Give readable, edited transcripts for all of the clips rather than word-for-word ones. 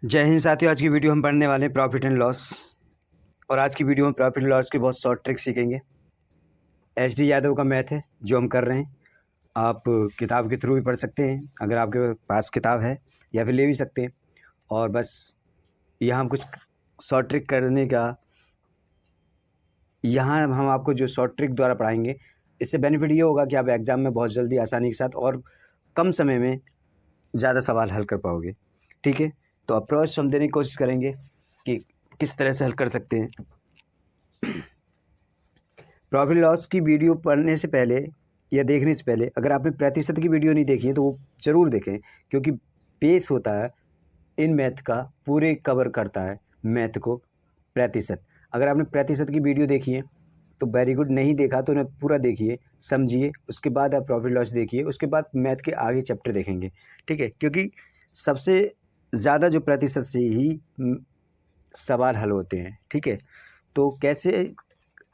जय हिंद साथियों। आज की वीडियो हम पढ़ने वाले हैं प्रॉफिट एंड लॉस। और आज की वीडियो में प्रॉफिट एंड लॉस की बहुत शॉर्ट ट्रिक सीखेंगे। एच.डी. यादव का मैथ है जो हम कर रहे हैं। आप किताब के थ्रू भी पढ़ सकते हैं अगर आपके पास किताब है, या फिर ले भी सकते हैं। और बस यहाँ हम कुछ शॉर्ट ट्रिक करने का, यहाँ हम आपको जो शॉर्ट ट्रिक द्वारा पढ़ाएंगे, इससे बेनिफिट ये होगा कि आप एग्ज़ाम में बहुत जल्दी आसानी के साथ और कम समय में ज़्यादा सवाल हल कर पाओगे। ठीक है, तो अप्रोच हम देने की कोशिश करेंगे कि किस तरह से हल कर सकते हैं। प्रॉफिट लॉस की वीडियो पढ़ने से पहले या देखने से पहले अगर आपने प्रतिशत की वीडियो नहीं देखी है तो वो ज़रूर देखें, क्योंकि बेस होता है इन मैथ का, पूरे कवर करता है मैथ को प्रतिशत। अगर आपने प्रतिशत की वीडियो देखी है तो वेरी गुड, नहीं देखा तो उन्हें पूरा देखिए, समझिए, उसके बाद आप प्रॉफिट लॉस देखिए, उसके बाद मैथ के आगे चैप्टर देखेंगे। ठीक है, क्योंकि सबसे ज़्यादा जो प्रतिशत से ही सवाल हल होते हैं। ठीक है, तो कैसे,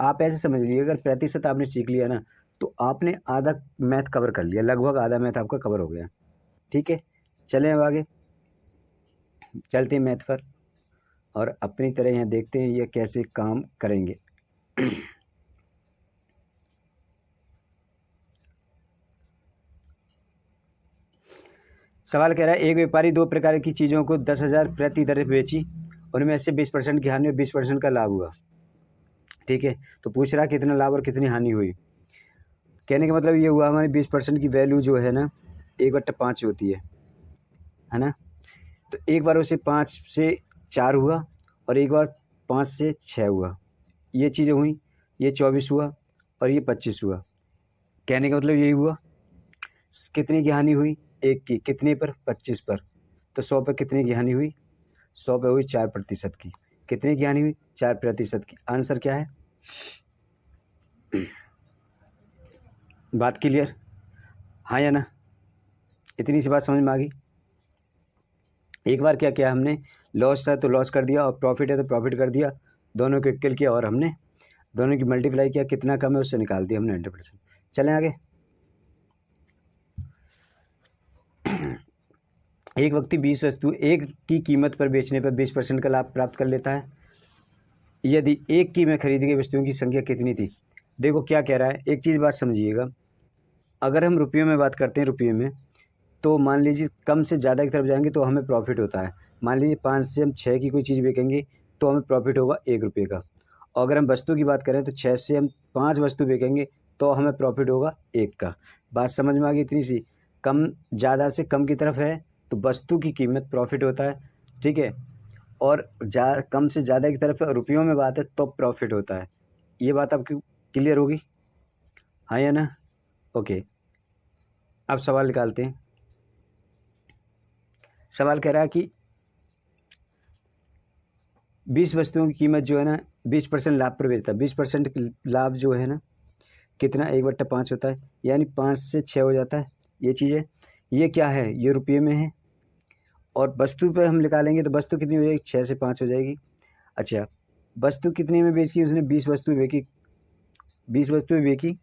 आप ऐसे समझ लीजिए, अगर प्रतिशत आपने सीख लिया ना तो आपने आधा मैथ कवर कर लिया, लगभग आधा मैथ आपका कवर हो गया। ठीक है, चलें अब आगे चलते हैं मैथ पर और अपनी तरह यहाँ देखते हैं ये कैसे काम करेंगे। सवाल कह रहा है, एक व्यापारी दो प्रकार की चीज़ों को 10,000 प्रति दर बेची, उनमें से 20% की हानि और 20% का लाभ हुआ। ठीक है, तो पूछ रहा कितना लाभ और कितनी हानि हुई। कहने का मतलब ये हुआ, हमारी 20% की वैल्यू जो है ना 1/5 होती है ना। तो एक बार उसे 5 से 4 हुआ और एक बार 5 से 6 हुआ। ये चीज़ें हुई, ये 24 हुआ और ये 25 हुआ। कहने का मतलब यही हुआ। कितने की हानि हुई? एक की। कितने पर? 25 पर। तो 100 पर कितने की हानि हुई? 100 पे हुई 4% की। कितने की हानि हुई? 4% की। आंसर क्या है? बात क्लियर? हाँ या ना? इतनी सी बात समझ में आ गई। एक बार क्या किया हमने, लॉस है तो लॉस कर दिया और प्रॉफिट है तो प्रॉफिट कर दिया, दोनों को इक्वल किया और हमने दोनों की मल्टीप्लाई किया, कितना कम है उससे निकाल दिया हमने 100%। चलें आगे। एक व्यक्ति 20 वस्तु एक की कीमत पर बेचने पर 20% का लाभ प्राप्त कर लेता है, यदि एक की में खरीदी गई वस्तुओं की संख्या कितनी थी। देखो क्या कह रहा है, एक चीज़ बात समझिएगा, अगर हम रुपयों में बात करते हैं, रुपये में, तो मान लीजिए कम से ज़्यादा की तरफ जाएंगे तो हमें प्रॉफिट होता है। मान लीजिए 5 से हम 6 की कोई चीज़ बेचेंगे तो हमें प्रॉफिट होगा 1 रुपये का। और अगर हम वस्तु की बात करें तो 6 से हम 5 वस्तु बेचेंगे तो हमें प्रॉफिट होगा 1 का। बात समझ में आ गई इतनी सी? कम, ज़्यादा से कम की तरफ है तो वस्तु की कीमत प्रॉफिट होता है। ठीक है, और कम से ज़्यादा की तरफ है, रुपयों में बात है तो प्रॉफिट होता है। ये बात आपकी क्लियर होगी? हाँ या ना? ओके, अब सवाल निकालते हैं। सवाल कह रहा है कि 20 वस्तुओं की कीमत जो है ना 20% लाभ पर बेचता है। 20% लाभ जो है ना कितना? 1/5 होता है, यानी 5 से 6 हो जाता है। ये चीज़ है, ये क्या है? ये रुपये में है। और वस्तु पे हम निकालेंगे तो वस्तु कितनी हो जाएगी? 6 से 5 हो जाएगी। अच्छा, वस्तु कितने में बेची? उसने 20 वस्तु बेची, 20 वस्तुएं बेची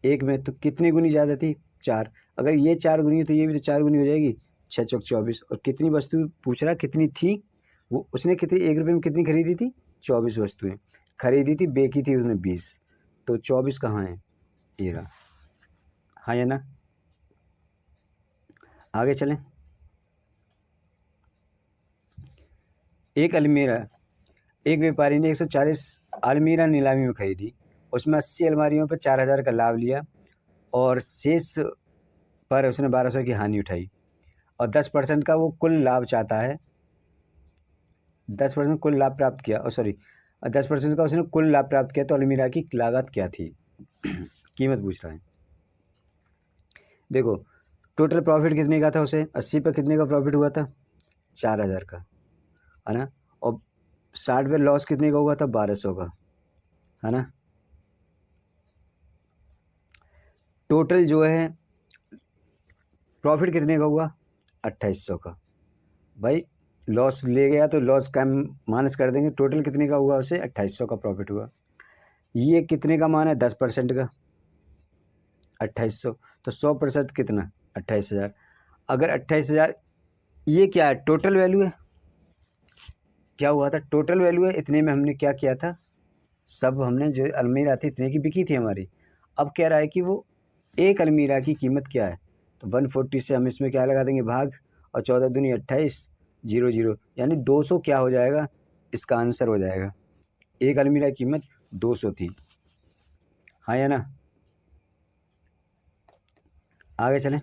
एक में, तो कितनी गुनी ज़्यादा थी? 4। अगर ये 4 गुनी है तो ये भी तो 4 गुनी हो जाएगी। 6 चौक 24। और कितनी वस्तु पूछ रहा, कितनी थी? वो उसने कितनी, 1 रुपये में कितनी खरीदी थी? 24 वस्तुएं खरीदी थी, बेची थी उसने 20। तो 24 कहाँ है? ये रहा। हाँ या ना? आगे चलें। एक अलमीरा, एक व्यापारी ने 140 अलमीरा नीलामी में खरीदी, उसमें 80 अलमारियों पर 4,000 का लाभ लिया और शेष पर उसने 1,200 की हानि उठाई और 10% का वो कुल लाभ चाहता है। 10% कुल लाभ प्राप्त किया, और सॉरी 10% का उसने कुल लाभ प्राप्त किया, तो अलमीरा की लागत क्या थी? कीमत पूछ रहा है। देखो, टोटल प्रॉफिट कितने का था? उसे 80 पर कितने का प्रॉफिट हुआ था? 4,000 का, है ना। और 60 पे लॉस कितने का हुआ था? 1,200 का, है ना। टोटल जो है प्रॉफिट कितने का हुआ? 2,800 का। भाई लॉस ले गया तो लॉस का माइनस कर देंगे, टोटल कितने का हुआ? उसे 2,800 का प्रॉफिट हुआ। ये कितने का मान है? 10% का 2,800, तो 100% कितना? 28,000। अगर 28,000 ये क्या है, टोटल वैल्यू है। क्या हुआ था, टोटल वैल्यू है, इतने में हमने क्या किया था, सब हमने जो अलमीरा थी इतने की बिकी थी हमारी। अब कह रहा है कि वो एक अलमीरा की कीमत क्या है, तो 140 से हम इसमें क्या लगा देंगे भाग, और 14 दूनी 28, 0 यानी 200 क्या हो जाएगा, इसका आंसर हो जाएगा। एक अलमीरा की कीमत 200 थी, हाँ या ना। आगे चलें।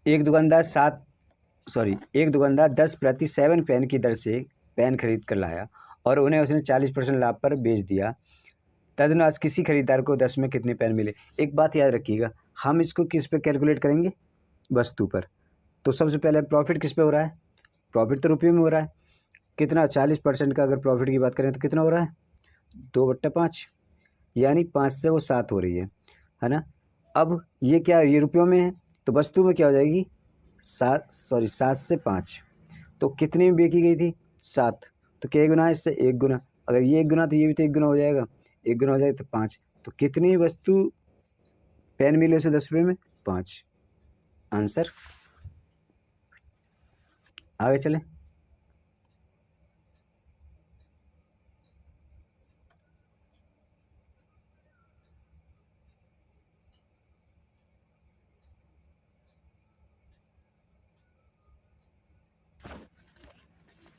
एक दुकानदार 10 प्रति 7 पेन की दर से पेन खरीद कर लाया और उन्हें उसने 40% लाभ पर बेच दिया। तदनुसार किसी खरीदार को 10 में कितने पेन मिले। एक बात याद रखिएगा, हम इसको किस पे कैलकुलेट करेंगे, वस्तु पर। तो सबसे पहले प्रॉफिट किस पे हो रहा है, प्रॉफिट तो रुपये में हो रहा है। कितना, 40% का अगर प्रॉफिट की बात करें तो कितना हो रहा है, 2/5, यानी 5 से वो 7 हो रही है ना। अब ये क्या, ये रुपयों में है, तो वस्तु में क्या हो जाएगी, 7 से 5, तो कितने में बेची गई थी, 7, तो क्या गुना है इससे, 1 गुना। अगर ये 1 गुना तो ये भी तो 1 गुना हो जाएगा, 1 गुना हो जाएगा तो 5, तो कितनी वस्तु पेन मिले उसे 10 रुपये में, 5, आंसर। आगे चलें।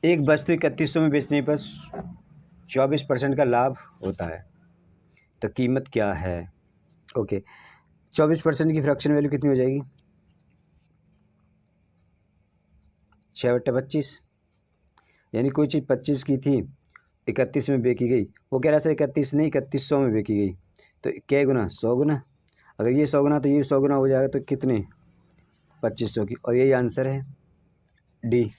एक वस्तु 3100 में बेचने पर 24% का लाभ होता है, तो कीमत क्या है। ओके, 24% की फ्रैक्शन वैल्यू कितनी हो जाएगी, 6/25, यानी कोई चीज़ 25 की थी, 31 में बेची गई, वो कह रहा सर 31 नहीं 3100 में बेची गई, तो क्या गुना, 100 गुना। अगर ये 100 गुना तो ये 100 गुना हो जाएगा, तो कितने, 2500 की, और यही आंसर है डी।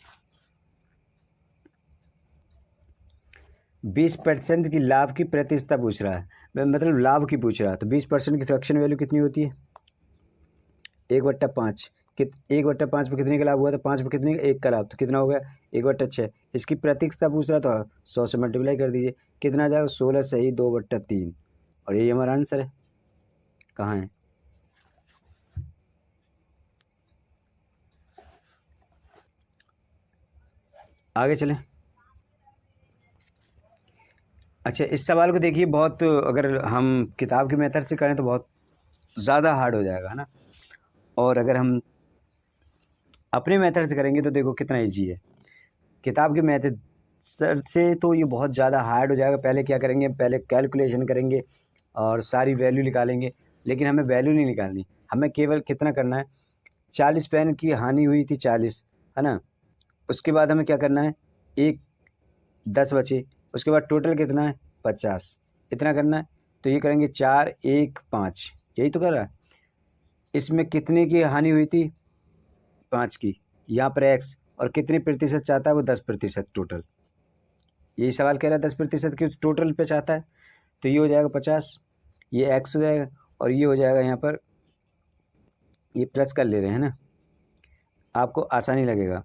20% की लाभ की प्रतिशतता पूछ रहा है, मतलब लाभ की पूछ रहा है, तो 20% की फ्रैक्शन वैल्यू कितनी होती है, 1/5। 1/5 पे कितने का लाभ हुआ था, 5 पे कितने का, 1 का लाभ, तो कितना हो गया, 1/6। इसकी प्रतिशतता पूछ रहा था, 100 से मल्टीप्लाई कर दीजिए, कितना आ जाएगा, 16 सही 2/3, और यही हमारा आंसर है। कहाँ है, आगे चलें। अच्छा, इस सवाल को देखिए, बहुत अगर हम किताब के मेथड से करें तो बहुत ज़्यादा हार्ड हो जाएगा, है ना, और अगर हम अपने मेथड से करेंगे तो देखो कितना इजी है। किताब के मेथड से तो ये बहुत ज़्यादा हार्ड हो जाएगा। पहले क्या करेंगे, पहले कैलकुलेशन करेंगे और सारी वैल्यू निकालेंगे, लेकिन हमें वैल्यू नहीं निकालनी, हमें केवल कितना करना है, 40 पेन की हानि हुई थी 40, है ना। उसके बाद हमें क्या करना है, 10 बचे, उसके बाद टोटल कितना है 50, इतना करना है। तो ये करेंगे 4 1 5, यही तो कर रहा है। इसमें कितने की हानि हुई थी, 5 की, यहाँ पर x, और कितने प्रतिशत चाहता है वो, 10% टोटल। यही सवाल कह रहा है 10% की टोटल पे चाहता है, तो ये हो जाएगा 50, ये x हो जाएगा, और ये हो जाएगा यहाँ पर, ये प्लस कर ले रहे हैं ना, आपको आसानी लगेगा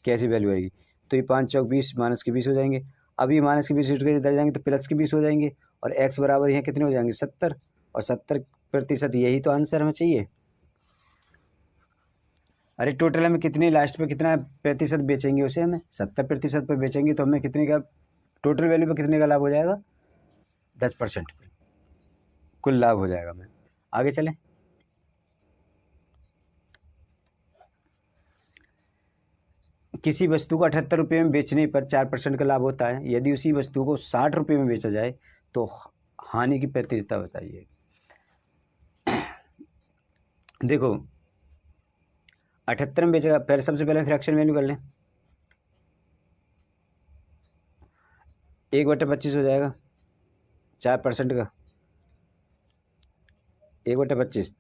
कैसी वैल्यू आएगी। तो ये 5 चौक 20, माइनस के 20 हो जाएंगे। अब ये माइनस के 20 उठ के इधर जाएंगे तो प्लस के 20 हो जाएंगे, और x बराबर यहाँ कितने हो जाएंगे, 70, और 70%, यही तो आंसर हमें चाहिए। अरे टोटल हमें कितने, लास्ट पे कितना प्रतिशत बेचेंगे उसे, हमें 70% पे बेचेंगे, तो हमें कितने का टोटल वैल्यू पे कितने का लाभ हो जाएगा, 10% पे कुल लाभ हो जाएगा हमें। आगे चलें। किसी वस्तु को 78 रुपये में बेचने पर 4% का लाभ होता है, यदि उसी वस्तु को 60 रुपये में बेचा जाए तो हानि की प्रतिशतता बताइए। देखो 78 में बेचेगा, पहले सबसे पहले फ्रैक्शन वैल्यू कर लें, 1/25 हो जाएगा 4% का, 1/25,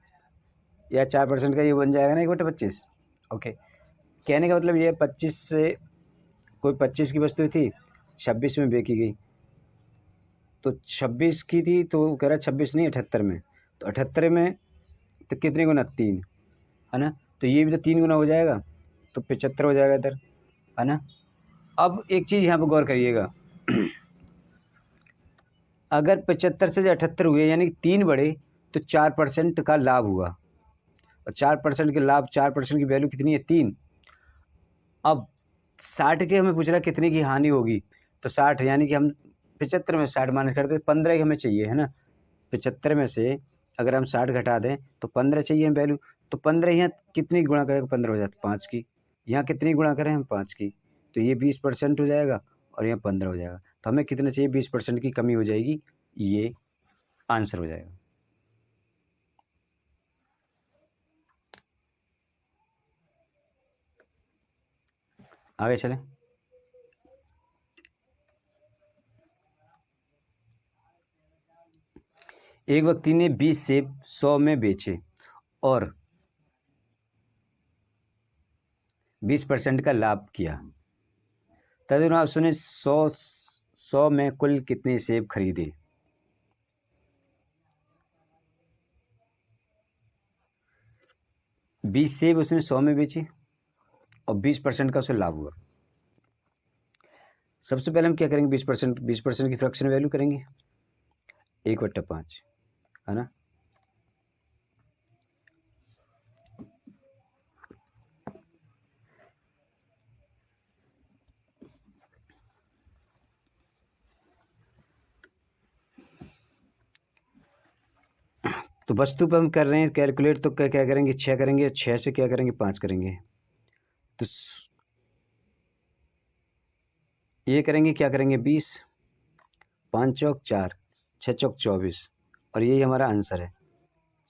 या 4% का ये बन जाएगा ना 1/25। ओके, कहने का मतलब ये 25 से, कोई 25 की वस्तु थी 26 में बेची गई, तो 26 की थी, तो कह रहा है 26 नहीं 78 में, तो 78 में तो कितने गुना, 3, है ना, तो ये भी तो 3 गुना हो जाएगा, तो 75 हो जाएगा इधर, है ना। अब एक चीज़ यहाँ पर गौर करिएगा, अगर 75 से 78 हुए यानी 3 बढ़े, तो 4% का लाभ हुआ, और 4% के लाभ, 4% की वैल्यू कितनी है 3। अब 60 के हमें पूछ रहा कितने की हानि होगी, तो 60 यानी कि हम 75 में 60 माइनस करते 15 की हमें चाहिए है ना। 75 में से अगर हम 60 घटा दें तो 15 चाहिए हम वैल्यू। तो 15 यहाँ कितनी गुणा करें 15 हो जाता 5 की, यहाँ कितनी गुणा करें हम 5 की, तो ये 20% हो जाएगा और यहाँ 15 हो जाएगा। तो हमें कितना चाहिए 20% की कमी हो जाएगी, ये आंसर हो जाएगा। आगे चलें। एक व्यक्ति ने 20 सेब 100 में बेचे और 20% का लाभ किया। तदनुसार उसने 100 में कुल कितने सेब खरीदे। 20 सेब उसने 100 में बेचे और 20% का उसे लाभ हुआ। सबसे पहले हम क्या करेंगे, 20% की फ्रैक्शन वैल्यू करेंगे 1/5, है ना। तो वस्तु पर हम कर रहे हैं कैलकुलेट, तो क्या करेंगे 6 करेंगे, 6 से क्या करेंगे 5 करेंगे, तो ये करेंगे क्या करेंगे 20, 5 चौक 4, 6 चौक 24, और यही हमारा आंसर है।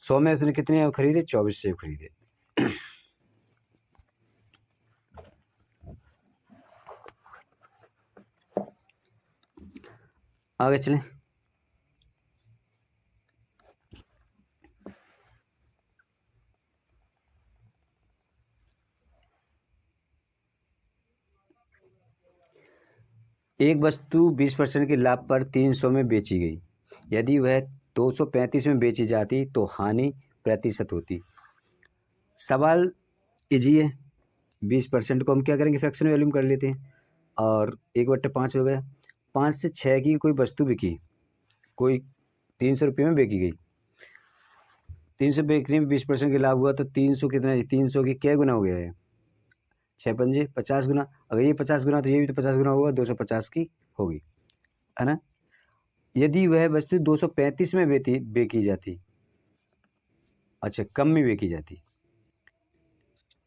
100 में उसने कितने खरीदे 24 सेब खरीदे। आगे चलें। एक वस्तु 20% के लाभ पर 300 में बेची गई, यदि वह 235 में बेची जाती तो हानि प्रतिशत होती। सवाल इजी है। 20% को हम क्या करेंगे फ्रैक्शन वैल्यू में कर लेते हैं, और 1/5 हो गया। 5 से 6 की कोई वस्तु बिकी, कोई 300 रुपये में बेची गई, 300 बेचने में 20% के लाभ हुआ, तो 300 कितना है, 300 की क्या गुना हो गया है 6 पंजे 50 गुना। अगर ये 50 गुना तो ये भी तो 50 गुना होगा, 250 की होगी, है ना। यदि वह वस्तु 235 में बेची जाती, अच्छा कम में बेची जाती,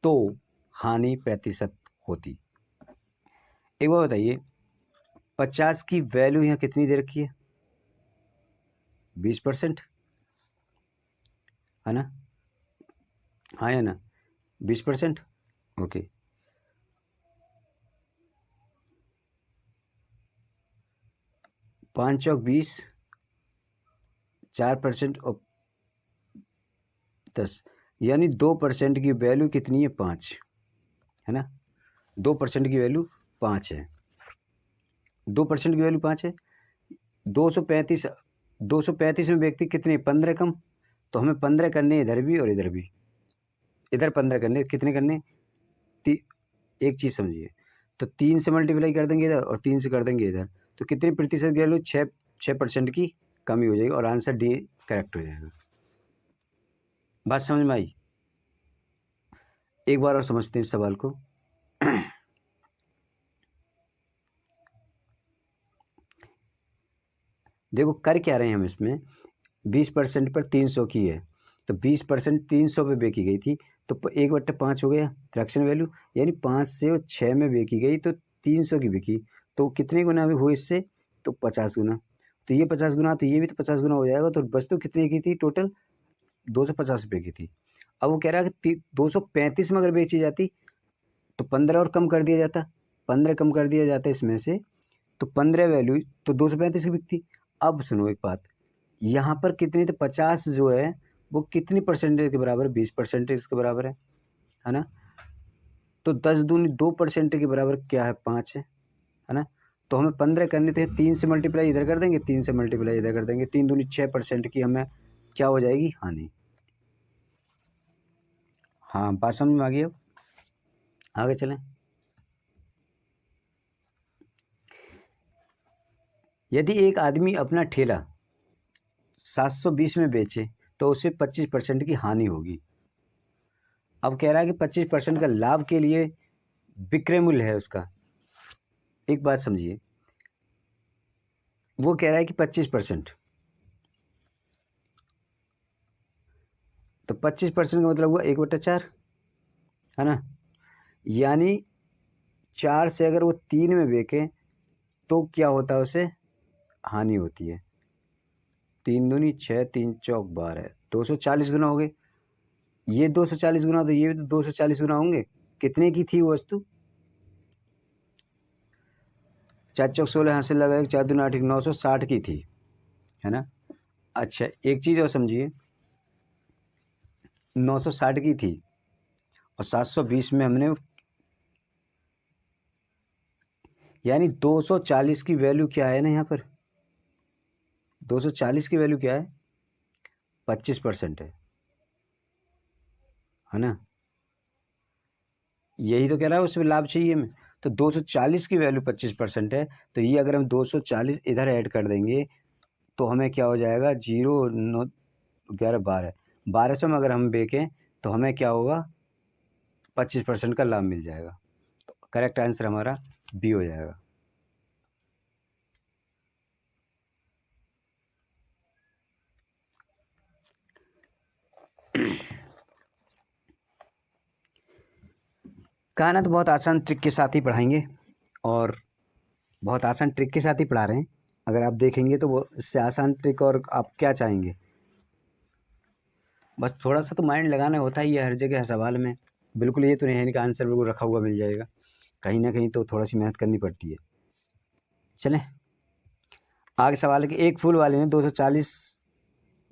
तो हानि प्रतिशत होती। एक बार बताइए 50 की वैल्यू यहाँ कितनी दे रखी है 20%, है ना, हाँ या ना 20%, ओके। 5 चौक 20, 4% और 10, यानी 2% की वैल्यू कितनी है 5, है ना। 2% की वैल्यू 5 है, 2% की वैल्यू 5 है। 235 में व्यक्ति कितने 15 कम, तो हमें 15 करने इधर भी और इधर भी, इधर 15 करने, कितने करने एक चीज़ समझिए, तो 3 से मल्टीप्लाई कर देंगे इधर और 3 से कर देंगे इधर, तो कितनी प्रतिशत की वैल्यू 6% की कमी हो जाएगी, और आंसर डी करेक्ट हो जाएगा। बात समझ में आई। एक बार और समझते हैं इस सवाल को। देखो कर क्या रहे हैं हम इसमें, 20% पर 300 की है, तो 20% 300 पे बेची गई थी, तो 1/5 हो गया फ्रैक्शन वैल्यू, यानी 5 से 6 में बेची गई तो 300 की बिकी, तो कितने गुना भी हुई इससे, तो 50 गुना। तो ये 50 गुना, तो ये भी तो 50 गुना हो जाएगा। तो वस्तु कितने की थी टोटल 250 रुपये की थी। अब वो कह रहा है कि 235 में अगर बेची जाती तो 15 और कम कर दिया जाता, 15 कम कर दिया जाता इसमें से, तो 15 वैल्यू तो 235 की बिकती। अब सुनो एक बात, यहाँ पर कितनी, तो 50 जो है वो कितनी परसेंटेज के बराबर है 20% के बराबर है ना। तो 10 दूनी 2% के बराबर क्या है 5 है ना। तो हमें 15 करने थे, 3 से मल्टीप्लाई इधर कर देंगे, 3 से मल्टीप्लाई इधर कर देंगे, 3 दूनी 6% की हमें क्या हो जाएगी हानि। हाँ बात समझ में आ गई। अब आगे चलें। यदि एक आदमी अपना ठेला 720 में बेचे तो उसे 25% की हानि होगी। अब कह रहा है कि 25% का लाभ के लिए विक्रय मूल्य है उसका। एक बात समझिए, वो कह रहा है कि 25%, तो 25% का मतलब हुआ 1/4, है ना। यानी 4 से अगर वो 3 में बेचे तो क्या होता है, उसे हानि होती है। 3 दूनी 6, 3 चौक 12, 240 गुना हो गए। ये 240 गुना, तो ये भी तो 240 गुना होंगे। कितने की थी वो वस्तु? 4 चौक 16 हाथ से लगा, 4 दूना 8, 960 की थी, है ना। अच्छा, एक चीज़ और समझिए, 960 की थी और 720 में हमने, यानी 240 की वैल्यू क्या है ना यहाँ पर, 240 की वैल्यू क्या है, 25% है ना। यही तो कह रहा है, उसमें लाभ चाहिए हमें। तो 240 की वैल्यू 25% है, तो ये अगर हम 240 इधर ऐड कर देंगे तो हमें क्या हो जाएगा, 0 9 11 12, 1200 में अगर हम बेचें तो हमें क्या होगा, 25% का लाभ मिल जाएगा। तो करेक्ट आंसर हमारा बी हो जाएगा। कहा ना, तो बहुत आसान ट्रिक के साथ ही पढ़ाएंगे और बहुत आसान ट्रिक के साथ ही पढ़ा रहे हैं। अगर आप देखेंगे तो वो इससे आसान ट्रिक और आप क्या चाहेंगे। बस थोड़ा सा तो माइंड लगाना होता ही है हर जगह, हर सवाल में। बिल्कुल ये तो नहीं है कि आंसर बिल्कुल रखा हुआ मिल जाएगा, कहीं ना कहीं तो थोड़ा सी मेहनत करनी पड़ती है। चलें आगे सवाल है कि एक फूल वाले ने 240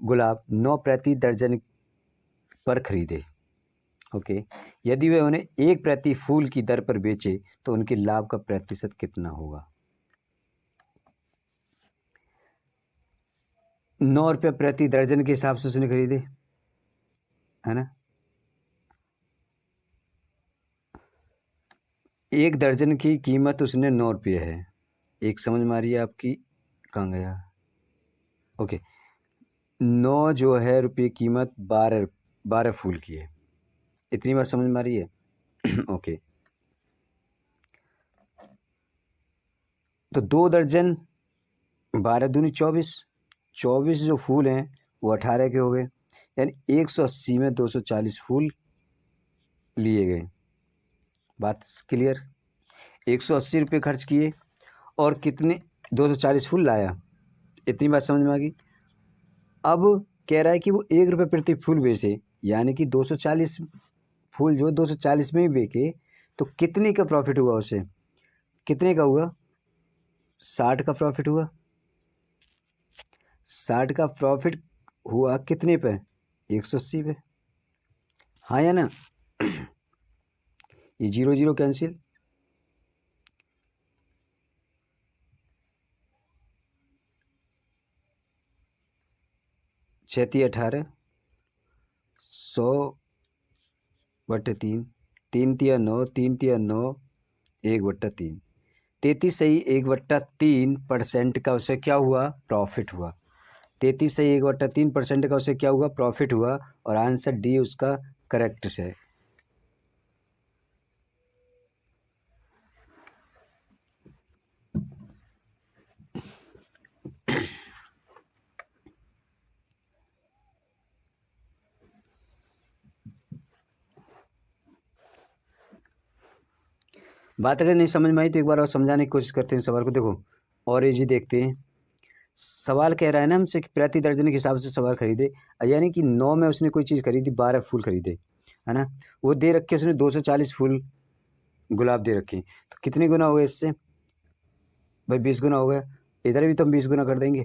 गुलाब 9 प्रति दर्जन पर खरीदे। ओके, यदि वे उन्हें 1 प्रति फूल की दर पर बेचे तो उनके लाभ का प्रतिशत कितना होगा। 9 रुपये प्रति दर्जन के हिसाब से उसने खरीदे, है ना। 1 दर्जन की कीमत उसने 9 रुपये है। एक समझ मारिए आपकी, कहाँ गया, ओके। 9 जो है रुपये कीमत 12 फूल की है, इतनी बात समझ मारी है। ओके, तो 2 दर्जन 12 दूनी 24, 24 जो फूल हैं वो 18 के हो गए, यानी 180 में 240 फूल लिए गए। बात क्लियर। 180 रुपये खर्च किए और कितने, 240 फूल लाया, इतनी बात समझ में आ गई। अब कह रहा है कि वो 1 रुपये प्रति फूल बेचे, यानी कि 240 फूल जो 240 में ही बेचे तो कितने का प्रॉफिट हुआ उसे, कितने का हुआ, 60 का प्रॉफिट हुआ। 60 का प्रॉफिट हुआ कितने पे, 180 पे, हाँ या ना। ये 0 0 कैंसिल, 6 3 18, 100/3, 3 तिया 9, 3 तिया 9, 1/3, 33 सही 1/3% का उसे क्या हुआ, प्रॉफिट हुआ। 33 सही 1/3% का उसे क्या हुआ, प्रॉफिट हुआ। और आंसर डी उसका करेक्ट है। बात अगर नहीं समझ में आई तो एक बार और समझाने की कोशिश करते हैं सवाल को। देखो और ये जी देखते हैं, सवाल कह रहा है ना हमसे कि प्रति दर्जन के हिसाब से सवाल खरीदे, यानी कि 9 में उसने कोई चीज़ खरीदी, 12 फूल खरीदे, है ना। वो दे रखे उसने 240 फूल गुलाब दे रखे, तो कितने गुना हो गए इससे, भाई 20 गुना हो गया। इधर भी तो हम 20 गुना कर देंगे,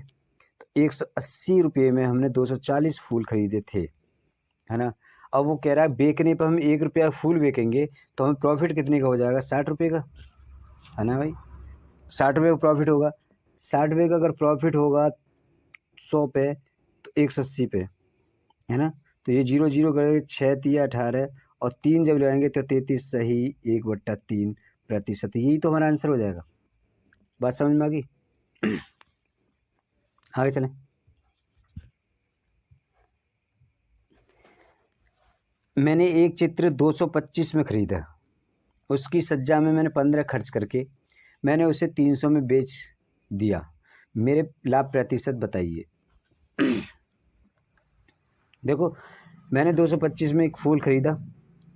तो 180 रुपये में हमने 240 फूल खरीदे थे, है ना। अब वो कह रहा है बेचने पर हम 1 रुपया फूल बेचेंगे तो हमें प्रॉफिट कितने का हो जाएगा, 60 रुपये का, है ना भाई। 60 रुपये का प्रॉफिट होगा, 60 रुपये का अगर प्रॉफिट होगा 100 पे तो 180 पे, है ना। तो ये 0 0 करेंगे, 6 तिया 18 और 3 जब लगाएंगे तो 33 सही 1/3%, यही तो हमारा आंसर हो जाएगा। बात समझ में आ गई। आगे चलें। मैंने एक चित्र 225 में ख़रीदा, उसकी सज्जा में मैंने 15 खर्च करके मैंने उसे 300 में बेच दिया, मेरे लाभ प्रतिशत बताइए। देखो, मैंने 225 में एक फूल ख़रीदा,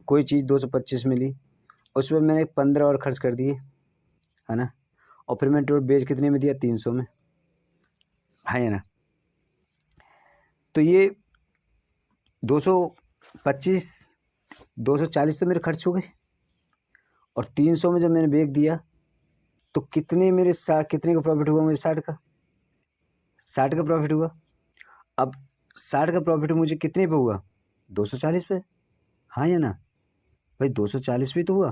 कोई चीज़ 225 में ली, उसमें मैंने 15 और खर्च कर दिए, है ना, और फिर मैंने टोटल बेच कितने में दिया, 300 में, है ना। तो ये 225 240 तो मेरे खर्च हो गए, और 300 में जब मैंने बेच दिया तो कितने मेरे कितने का प्रॉफिट हुआ, मुझे 60 का प्रॉफिट हुआ। अब 60 का प्रॉफिट मुझे कितने पे हुआ, 240 पे, हाँ या ना भाई, 240 पे तो हुआ,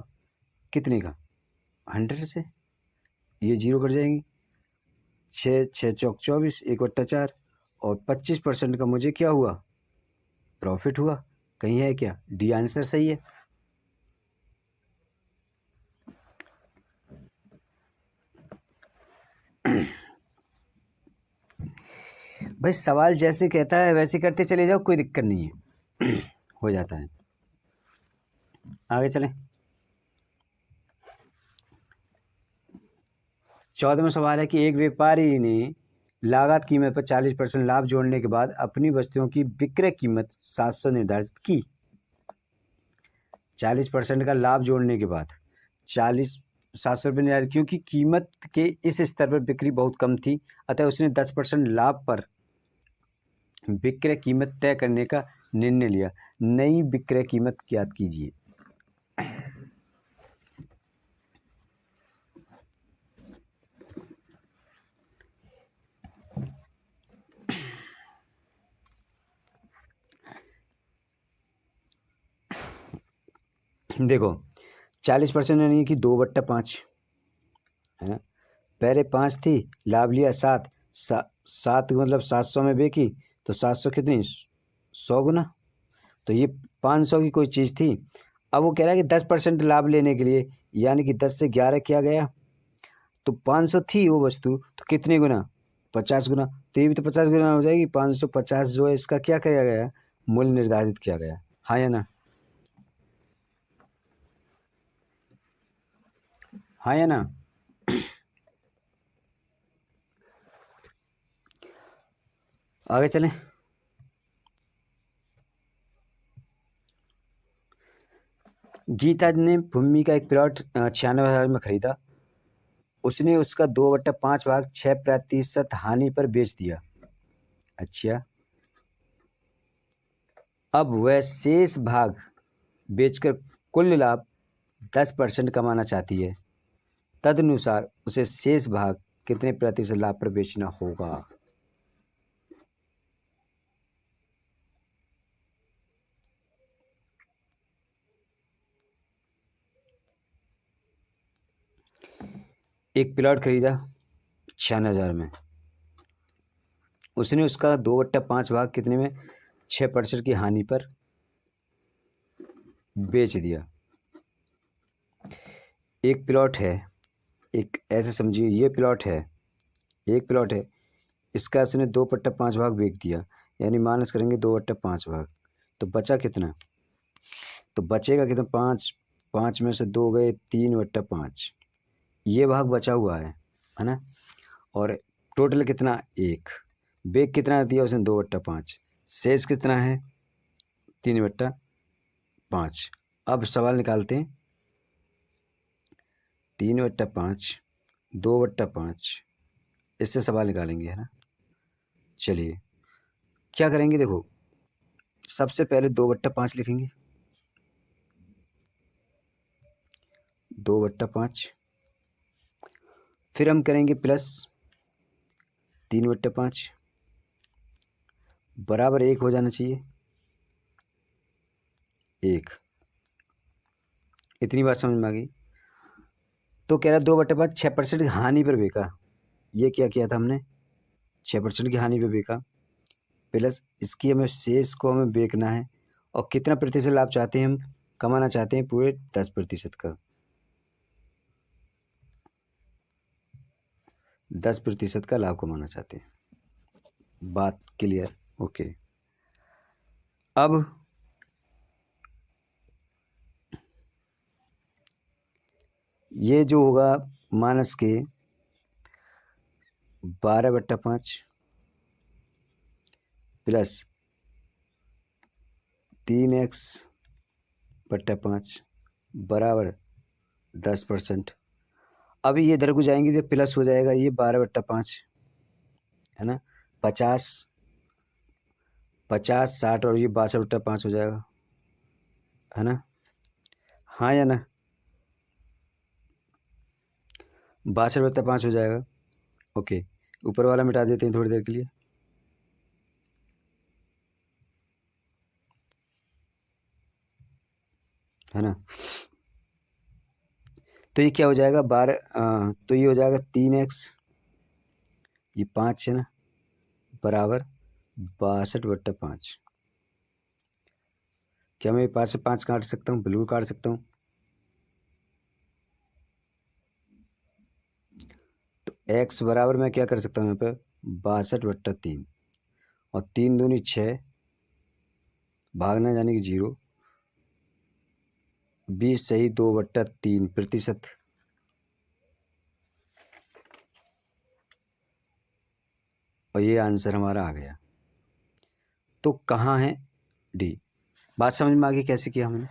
कितने का, 100 से, ये जीरो कट जाएंगी, 6 चौक 24, 1/4, और 25% का मुझे क्या हुआ, प्रॉफिट हुआ। कहीं है क्या, डी आंसर सही है। भाई सवाल जैसे कहता है वैसे करते चले जाओ, कोई दिक्कत नहीं है। हो जाता है। आगे चलें। 14वां सवाल है कि एक व्यापारी ने लागत कीमत पर 40% लाभ जोड़ने के बाद अपनी वस्तुओं की विक्रय कीमत 700 निर्धारित की। 40% का लाभ जोड़ने के बाद 700 रुपये निर्धारित, क्योंकि कीमत के इस स्तर पर बिक्री बहुत कम थी, अतः उसने 10% लाभ पर विक्रय कीमत तय करने का निर्णय लिया। नई विक्रय कीमत ज्ञात कीजिए। देखो, 40% यानी कि 2/5 है ना, पहले 5 थी, लाभ लिया 7, 7 मतलब 700 में बेची, तो 700 कितनी, 100 गुना, तो ये 500 की कोई चीज़ थी। अब वो कह रहा है कि 10% लाभ लेने के लिए, यानी कि 10 से 11 किया गया, तो 500 थी वो वस्तु, तो कितने गुना, 50 गुना, तो ये भी तो 50 गुना हो जाएगी। 550 जो है इसका क्या किया गया, मूल्य निर्धारित किया गया, हाँ या ना, हाँ या ना। आगे चलें। गीता ने भूमि का एक प्लॉट 96,000 में खरीदा, उसने उसका 2/5 भाग 6% हानि पर बेच दिया। अच्छा, अब वह शेष भाग बेचकर कुल लाभ 10% कमाना चाहती है, तदनुसार उसे शेष भाग कितने प्रतिशत लाभ पर बेचना होगा। एक प्लॉट खरीदा 96,000 में, उसने उसका 2/5 भाग कितने में, 6% की हानि पर बेच दिया। एक प्लॉट है, एक ऐसे समझिए ये प्लॉट है, एक प्लॉट है, इसका उसने 2/5 भाग बेच दिया, यानी माइनस करेंगे 2/5 भाग, तो बचा कितना, तो बचेगा कितना, 5, 5 में से 2 गए, 3/5, ये भाग बचा हुआ है ना, और टोटल कितना, 1, बेच कितना दिया उसने, 2/5, शेष कितना है, 3/5। अब सवाल निकालते हैं, 3/5, 2/5, इससे सवाल निकालेंगे, है ना। चलिए क्या करेंगे, देखो सबसे पहले 2/5 लिखेंगे, 2/5, फिर हम करेंगे प्लस 3/5, बराबर 1 हो जाना चाहिए, 1, इतनी बात समझ में आ गई। तो कह रहा 2/5 6% की हानि पर बेचा, ये क्या किया था हमने, 6% की हानि पर बेचा, प्लस इसकी हमें शेष को हमें बेचना है, और कितना प्रतिशत लाभ चाहते हैं हम, कमाना चाहते हैं पूरे 10% का, 10% का लाभ कमाना चाहते हैं। बात क्लियर, ओके। अब ये जो होगा माइनस के 12/5 प्लस 3x/5 बराबर 10%। अभी ये इधर को जाएंगे तो प्लस हो जाएगा, ये 12/5 है ना, 50 50 60 और ये 62/5 हो जाएगा, है ना, हाँ या ना, 62/5 हो जाएगा। ओके, ऊपर वाला मिटा देते हैं थोड़ी देर के लिए। है ना, तो ये क्या हो जाएगा 12, तो ये हो जाएगा 3x, ये 5 है ना, बराबर 62/5। क्या मैं 5 से 5 काट सकता हूँ? बिल्कुल काट सकता हूँ। तो x बराबर मैं क्या कर सकता हूँ यहाँ पे 62/3 और 3 दूनी 6, भागना जाने की 0, 20 सही 2/3%। और ये आंसर हमारा आ गया। तो कहाँ है डी? बात समझ में आ गई कैसे किया हमने?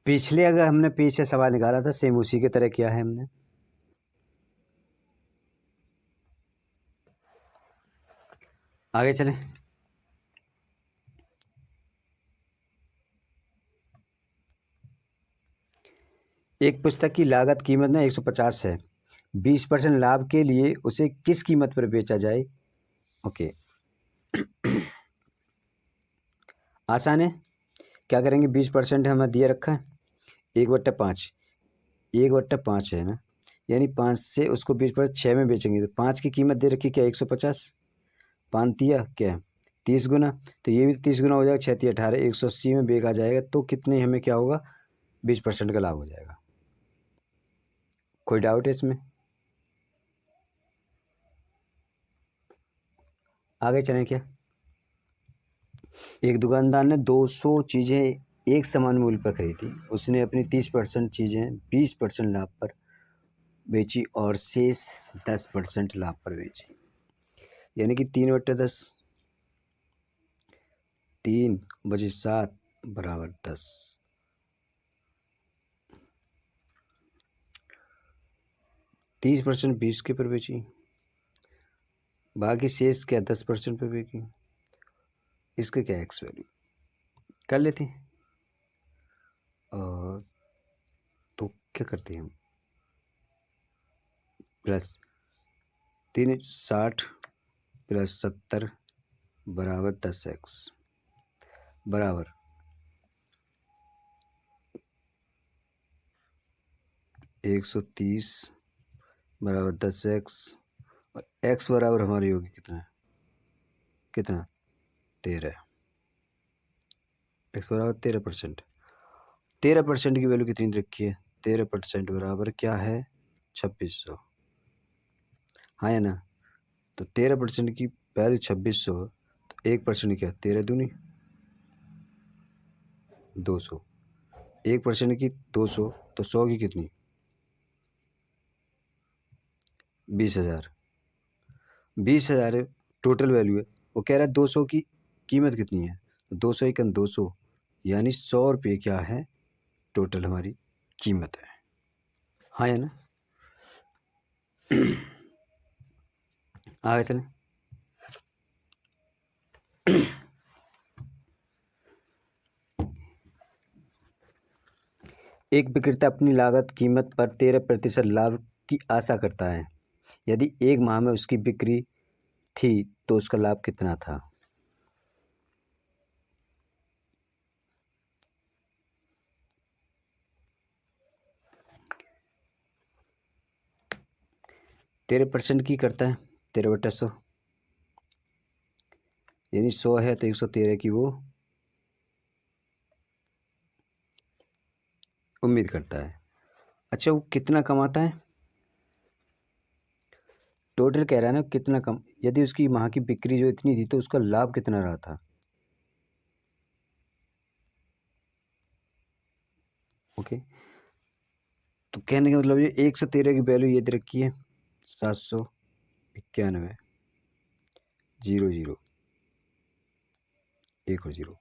पिछले अगर हमने पीछे सवाल निकाला था सेम उसी की तरह किया है हमने। आगे चलें। एक पुस्तक की लागत कीमत ना 150 है, 20% लाभ के लिए उसे किस कीमत पर बेचा जाए? ओके आसान है। क्या करेंगे, 20% हमें दिए रखा है, 1/5, 1/5 है ना, यानी 5 से उसको 20% 6 में बेचेंगे तो 5 की कीमत दे रखी क्या 150, 5 दिया क्या 30 गुना, तो ये भी 30 गुना हो जाएगा, 6 × 18 180 में बेचा जाएगा। तो कितने हमें क्या होगा 20% का लाभ हो जाएगा। कोई डाउट है इसमें? आगे चलें क्या? एक दुकानदार ने 200 चीज़ें एक समान मूल्य पर खरीदी, उसने अपनी 30% चीज़ें 20% लाभ पर बेची और शेष 10% लाभ पर बेची, यानी कि 3/10, 3/7 बराबर 10। तीस परसेंट 20 के पर बेची, बाकी शेष क्या 10% पर बेची, इसका क्या एक्स वैल्यू कर लेते हैं। और तो क्या करते हैं हम, प्लस 360 + 70 बराबर 10x बराबर 130 बराबर 10x और x बराबर हमारी होगी कितना 13, x बराबर 13%। 13% की वैल्यू कितनी रखी है, 13% बराबर क्या है 2600, हाँ या ना। तो 13% की वैल्यू 2600, तो 1% क्या 13 दूनी 200, 1% की 200, तो 100 की कितनी 20,000, 20,000 टोटल वैल्यू है। वो कह रहा है 200 की कीमत कितनी है, तो 200 × 200 यानी 100 रुपये क्या है टोटल हमारी कीमत है, हाँ या ना। आगे चलें। एक विक्रेता अपनी लागत कीमत पर 13% लाभ की आशा करता है। यदि एक माह में उसकी बिक्री थी तो उसका लाभ कितना था? तेरह परसेंट की करता है 13/100, यानी 100 है तो 113 की वो उम्मीद करता है। अच्छा, वो कितना कमाता है टोटल कह रहा है ना, कितना कम, यदि उसकी माह की बिक्री जो इतनी थी तो उसका लाभ कितना रहा था? ओके, तो कहने का मतलब ये 113 की वैल्यू ये दे रखी है 791 0 0 1 और 0।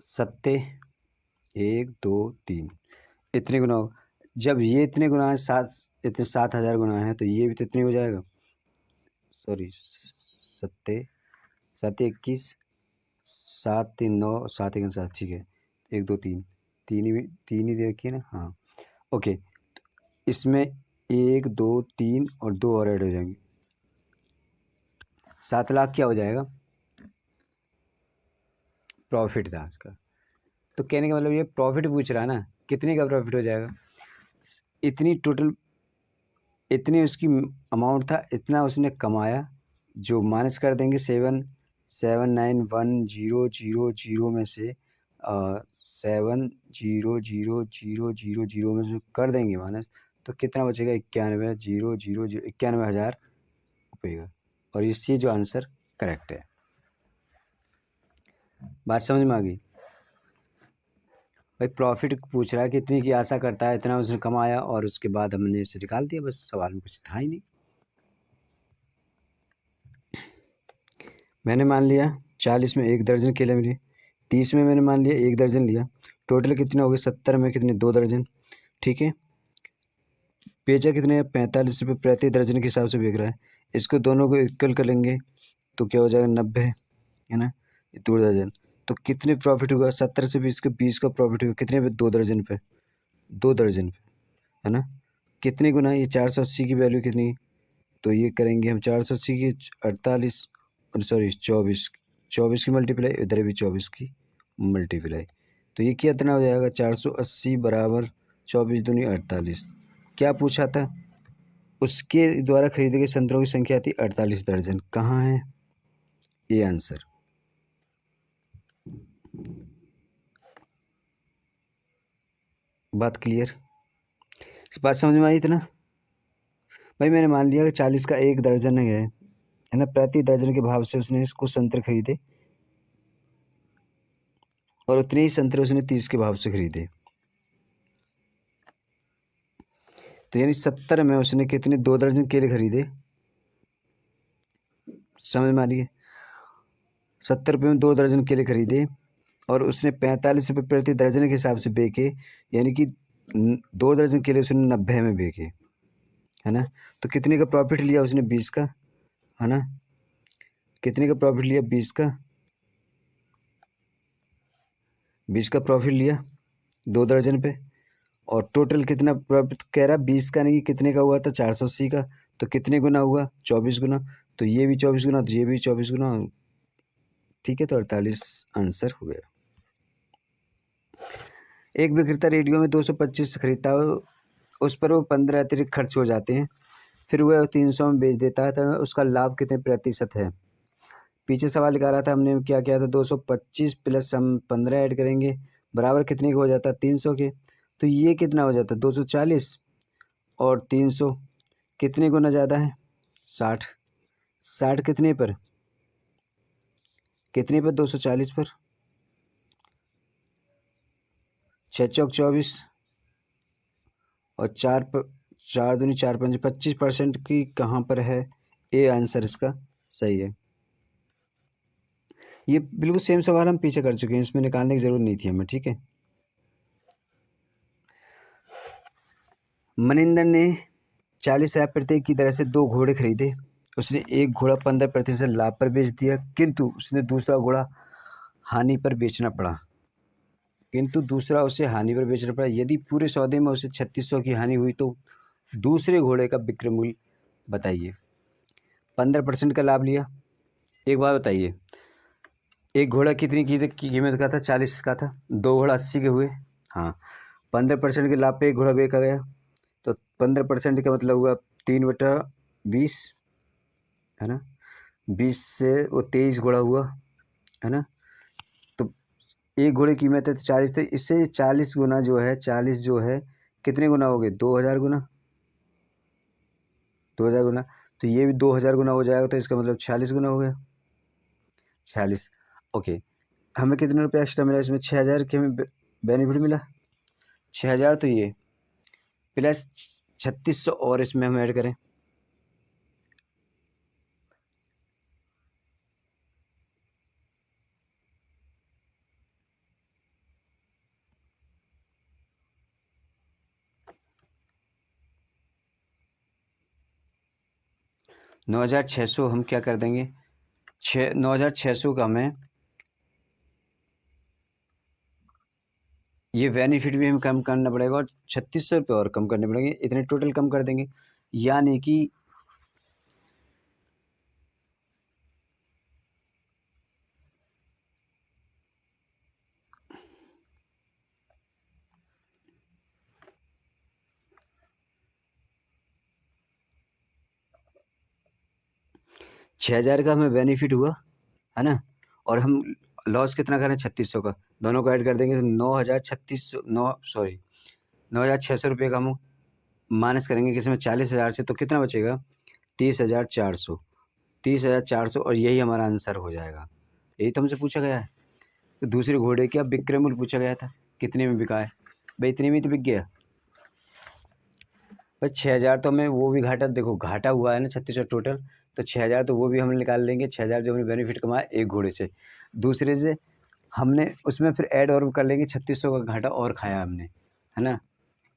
सत्ते 1 2 3 इतने गुना हो, जब ये इतने गुना है 7,000 गुना है तो ये भी तो इतने हो जाएगा। सॉरी, सत्ते 7 21 7 3 9 7 1 7, ठीक है, 1 2 3 तीन ही दे रखी है ना, हाँ ओके। इसमें 1 2 3 और 2 और ऐड हो जाएंगे, 7 लाख क्या हो जाएगा, प्रॉफिट था आज का। तो कहने का मतलब ये प्रॉफिट पूछ रहा है ना, कितने का प्रॉफिट हो जाएगा, इतनी टोटल, इतनी उसकी अमाउंट था, इतना उसने कमाया, जो माइनस कर देंगे 7,910,000 में से 7,000,000 में से कर देंगे माइनस, तो कितना बचेगा 91,000 रुपये का। और इसी जो आंसर करेक्ट है। बात समझ में आ गई भाई? प्रॉफिट पूछ रहा है कितनी की आशा करता है, इतना उसने कमाया और उसके बाद हमने इसे निकाल दिया, बस सवाल में कुछ था ही नहीं। मैंने मान लिया 40 में 1 दर्जन केले मिले, 30 में मैंने मान लिया 1 दर्जन लिया, टोटल कितना हो गया 70 में कितने 2 दर्जन, ठीक है। बेचा कितने 45 रुपये प्रति दर्जन के हिसाब से बिक रहा है। इसको दोनों को इक्वल कर लेंगे तो क्या हो जाएगा 90, है ना, 2 दर्जन। तो कितने प्रॉफिट होगा, 70 से 20 का प्रॉफिट होगा कितने पे, 2 दर्जन पे, 2 दर्जन पे, है ना। कितने गुना, ये 480 की वैल्यू कितनी, तो ये करेंगे हम 480 की 48, सॉरी 24 की मल्टीप्लाई, इधर भी 24 की मल्टीप्लाई, तो ये कितना हो जाएगा 480 बराबर 24 दूनी 48। क्या पूछा था, उसके द्वारा खरीदे गए संतरों की संख्या थी 48 दर्जन। कहाँ है ये आंसर? बात क्लियर, इस बात समझ में आई इतना? भाई मैंने मान लिया कि 40 का 1 दर्जन है ना, प्रति दर्जन के भाव से उसने इसको संतरे खरीदे और उतने ही संतरे उसने 30 के भाव से खरीदे, तो यानी 70 में उसने कितने 2 दर्जन केले खरीदे, समझ में आ रही है? 70 रुपये में 2 दर्जन केले खरीदे और उसने 45 रुपये प्रति दर्जन के हिसाब से बेचे, यानी कि 2 दर्जन केले उसने 90 में बेचे, है ना। तो कितने का प्रॉफिट लिया उसने 20 का, है ना, कितने का प्रॉफिट लिया 20 का, 20 का प्रॉफिट लिया 2 दर्जन पे। और टोटल कितना प्रॉफिट कह रहा, 20 का नहीं, कितने का हुआ था 480 का, तो कितने गुना हुआ 24 गुना, तो ये भी 24 गुना, तो ये भी 24 गुना, ठीक है, तो 48 आंसर हो गया। एक विक्रेता रेडियो में 225 खरीदता है, उस पर वो 15 अतिरिक्त खर्च हो जाते हैं, फिर वह 300 में बेच देता है, तो उसका लाभ कितने प्रतिशत है। पीछे सवाल लिखा रहा था, हमने क्या किया था 225 प्लस हम 15 ऐड करेंगे बराबर कितने का हो जाता है 300 के, तो ये कितना हो जाता है 240 और 300 कितने गुना ज़्यादा है 60, 60 कितने पर 240 पर, 6 चौक 24 और 4 पर 4 दूनी 4 पंजे 25% की कहाँ पर है, ए आंसर इसका सही है। ये बिल्कुल सेम सवाल हम पीछे कर चुके हैं, इसमें निकालने की ज़रूरत नहीं थी हमें, ठीक है। मनिंदर ने 40,000 प्रत्येक की दर से 2 घोड़े खरीदे, उसने एक घोड़ा 15% लाभ पर बेच दिया, किंतु उसने दूसरा घोड़ा हानि पर बेचना पड़ा, यदि पूरे सौदे में उसे 3600 की हानि हुई तो दूसरे घोड़े का विक्रय मूल्य बताइए। 15% का लाभ लिया। एक बात बताइए, एक घोड़ा कितनी की कीमत का था? 40 का था। 2 घोड़ा 80 के हुए। हाँ, 15% के लाभ पे एक घोड़ा बेचा गया, तो 15% का मतलब हुआ 3/20, है ना। 20 से वो 23 घोड़ा हुआ, है ना। तो एक घोड़े की कीमत है तो 40, तो इससे 40 गुना जो है, 40 जो है कितने गुना हो गए? 2000 गुना, 2000 गुना। तो ये भी 2000 गुना हो जाएगा, तो इसका मतलब 46 गुना हो गया। 46। ओके, हमें कितने रुपये एक्स्ट्रा मिला इसमें? 6000 के हमें बेनिफिट मिला। 6000 तो ये प्लस 3600 और इसमें हम ऐड करें, 9600 हम क्या कर देंगे? 9600 का हमें ये बेनिफिट भी हमें कम करना पड़ेगा और 3600 रुपये और कम करने पड़ेंगे, इतने टोटल कम कर देंगे। यानी कि 6000 का हमें बेनिफिट हुआ, है ना। और हम लॉस कितना करें? 3600 का, दोनों को ऐड कर देंगे तो 9600 रुपये का हम माइनस करेंगे किसी में 40,000 से, तो कितना बचेगा? 30,400। 30,400, और यही हमारा आंसर हो जाएगा। यही तो हमसे पूछा गया है। तो दूसरे घोड़े का विक्रय मूल्य पूछा गया था, कितने में बिका है? भाई इतने में तो बिक गया। भाई 6000 तो हमें वो भी घाटा, देखो घाटा हुआ है ना 3600 टोटल, तो 6000 तो वो भी हम निकाल लेंगे। 6000 जो हमने बेनिफिट कमाया एक घोड़े से, दूसरे से हमने उसमें फिर ऐड और कर लेंगे, 3600 का घाटा और खाया हमने, है ना।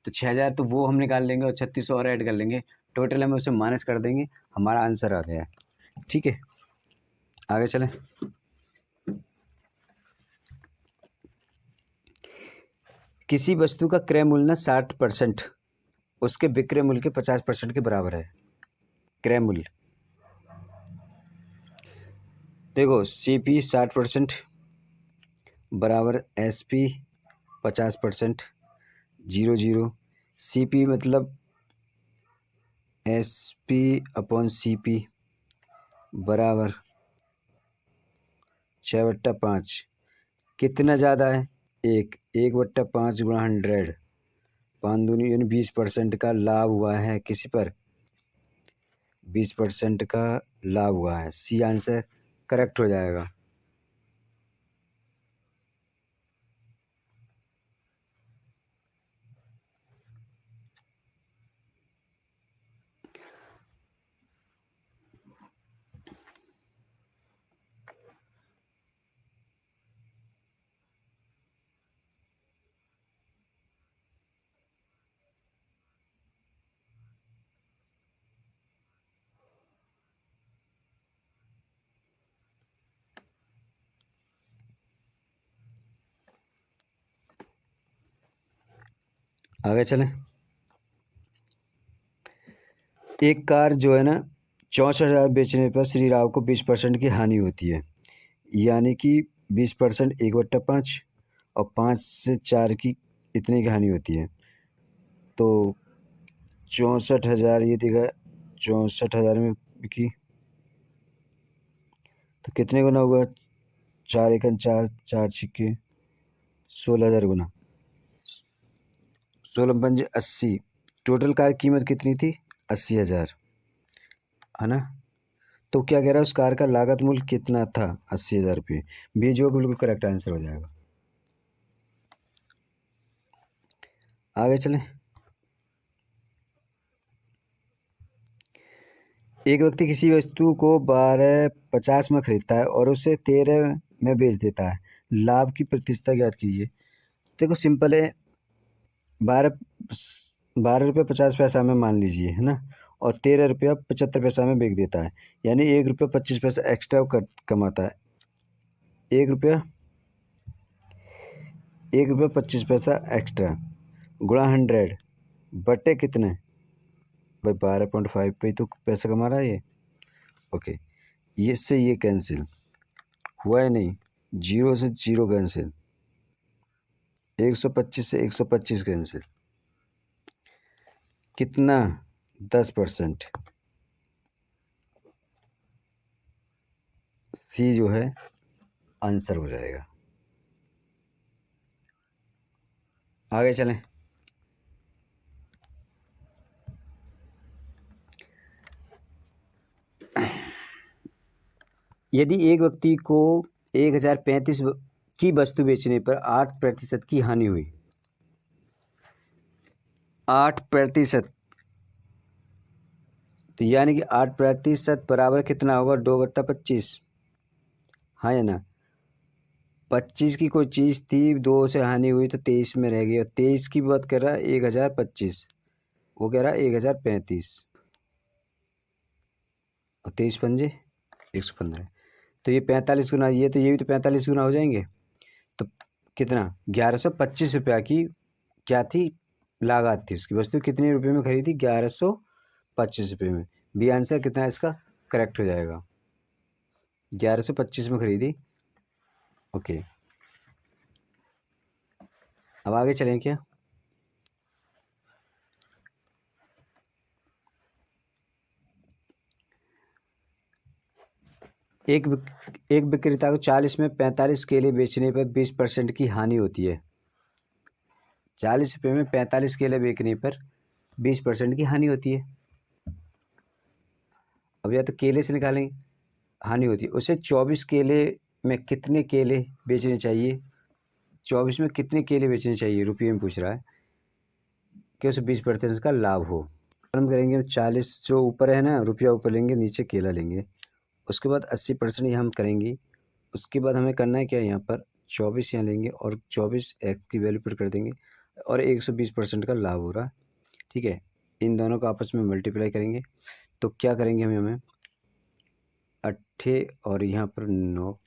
तो 6000 तो वो हम निकाल लेंगे और 3600 और ऐड कर लेंगे, टोटल हमें उसमें माइनस कर देंगे, हमारा आंसर आ गया। ठीक है, आगे चलें। किसी वस्तु का क्रय मूल्य 60% उसके विक्रय मूल्य के 50% के बराबर है। क्रय मूल्य देखो, CP 60% बराबर SP 50%, 0 CP मतलब SP/CP बराबर 6/5। कितना ज़्यादा है? 1/5 गुणा 100, 5 दूनी यानी 20% का लाभ हुआ है किसी पर? 20% का लाभ हुआ है। सी आंसर करेक्ट हो जाएगा। आगे चलें। एक कार जो है ना 64,000 बेचने पर श्री राव को 20% की हानि होती है, यानी कि 20% 1/5 और 5 से 4 की इतने की हानि होती है। तो 64,000 ये देखा, 64,000 में बिकी तो कितने गुना हुआ? 4 एकन 4, 4 छिक्के 16,000 गुना, 16 पंजे 80। टोटल कार कीमत कितनी थी? 80,000, है ना। तो क्या कह रहा है, उस कार का लागत मूल्य कितना था? 80,000 रुपये। बी जो बिल्कुल करेक्ट आंसर हो जाएगा। आगे चलें। एक व्यक्ति किसी वस्तु को 12.50 में खरीदता है और उसे 13 में बेच देता है, लाभ की प्रतिशत ज्ञात कीजिए। देखो सिंपल है, 12 रुपये 50 पैसा में मान लीजिए, है ना, और 13 रुपया 75 पैसा में बेच देता है, यानी 1 रुपया 25 पैसा एक्स्ट्रा कमाता है। 1 रुपया 1 रुपया 25 पैसा एक्स्ट्रा गुणा 100 बटे कितने? भाई 12.5 पे ही तो पैसा कमा रहा है ये। ओके, ये इससे ये कैंसिल हुआ है नहीं, जीरो से जीरो कैंसिल, 125 से 125 कैंसिल, कितना 10%। सी जो है आंसर हो जाएगा। आगे चलें। यदि एक व्यक्ति को 1035 की वस्तु बेचने पर 8% की हानि हुई, 8%, तो यानी कि 8% बराबर कितना होगा, 2/25। हाँ या ना। 25 की कोई चीज़ थी, 2 से हानि हुई तो 23 में रह गई, और 23 की बात कर रहा है 1025, वो कह रहा है 1035, और 23 पंजे 115। तो ये 45 गुना, ये तो ये भी तो 45 गुना हो जाएंगे। तो कितना, 1125 रुपया की क्या थी, लागत थी उसकी। वस्तु कितने रुपए में खरीदी, 1125 रुपये में। बी आंसर कितना इसका करेक्ट हो जाएगा, 1125 में खरीदी। ओके, अब आगे चलें क्या। एक विक्रेता को 40 में 45 केले बेचने पर 20% की हानि होती है। 40 रुपये में 45 केले बेचने पर 20% की हानि होती है। अब या तो केले से निकालेंगे, हानि होती है उसे 24 केले में कितने केले बेचने चाहिए, 24 में कितने केले बेचने चाहिए रुपये में पूछ रहा है, कि उसे 20% का लाभ हो। हम करेंगे, हम 40 जो ऊपर है ना, रुपया ऊपर लेंगे, नीचे केला लेंगे, उसके बाद 80% यहाँ हम करेंगे। उसके बाद हमें करना है क्या, यहाँ पर 24 यहाँ लेंगे और 24 एक्स की वैल्यू पर कर देंगे, और 120% का लाभ हो रहा है। ठीक है, इन दोनों को आपस में मल्टीप्लाई करेंगे तो क्या करेंगे, हमें 8 और यहाँ पर 9,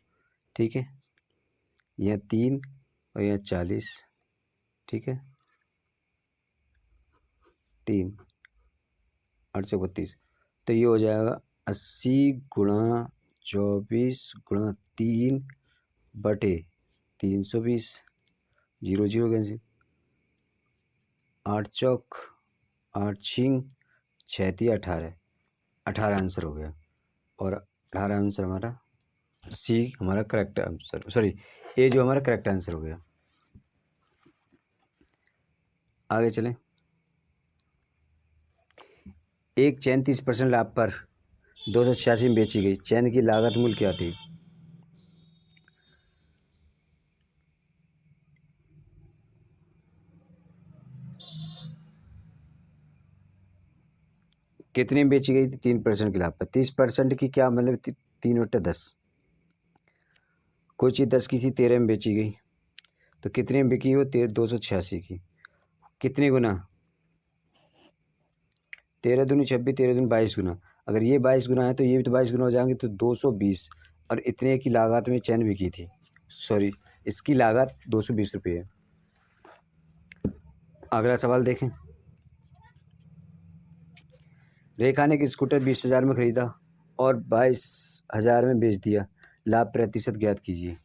ठीक है, यहाँ 3 और यहाँ 40, ठीक है, 3 8 से 32, तो ये हो जाएगा 80 गुणा 24 गुणा 3 बटे 320, 0 0 कैंसिल, 8 चौक 8 छिंग 6 18, 18 आंसर हो गया। और 18 आंसर हमारा सी हमारा करेक्ट आंसर, सॉरी ए जो हमारा करेक्ट आंसर हो गया। आगे चलें। एक चैन 30% लाभ पर 286 में बेची गई, चैन की लागत मूल्य क्या थी। कितने में बेची गई थी, 3% के लाभ पर। 30% की क्या मतलब, 3/10। कोई चीज़ 10 की थी, 13 में बेची गई, तो कितने में बिकी वो, 286 की। कितने गुना, 13 दूनी 26, 13 दूनी 22 गुना। अगर ये 22 गुना है तो ये भी तो 22 गुना हो जाएंगे, तो 220, और इतने की लागत में चैन बिकी थी, सॉरी इसकी लागत 220 रुपये है। अगला सवाल देखें। रेखा ने एक स्कूटर 20,000 में खरीदा और 22,000 में बेच दिया, लाभ प्रतिशत ज्ञात कीजिए।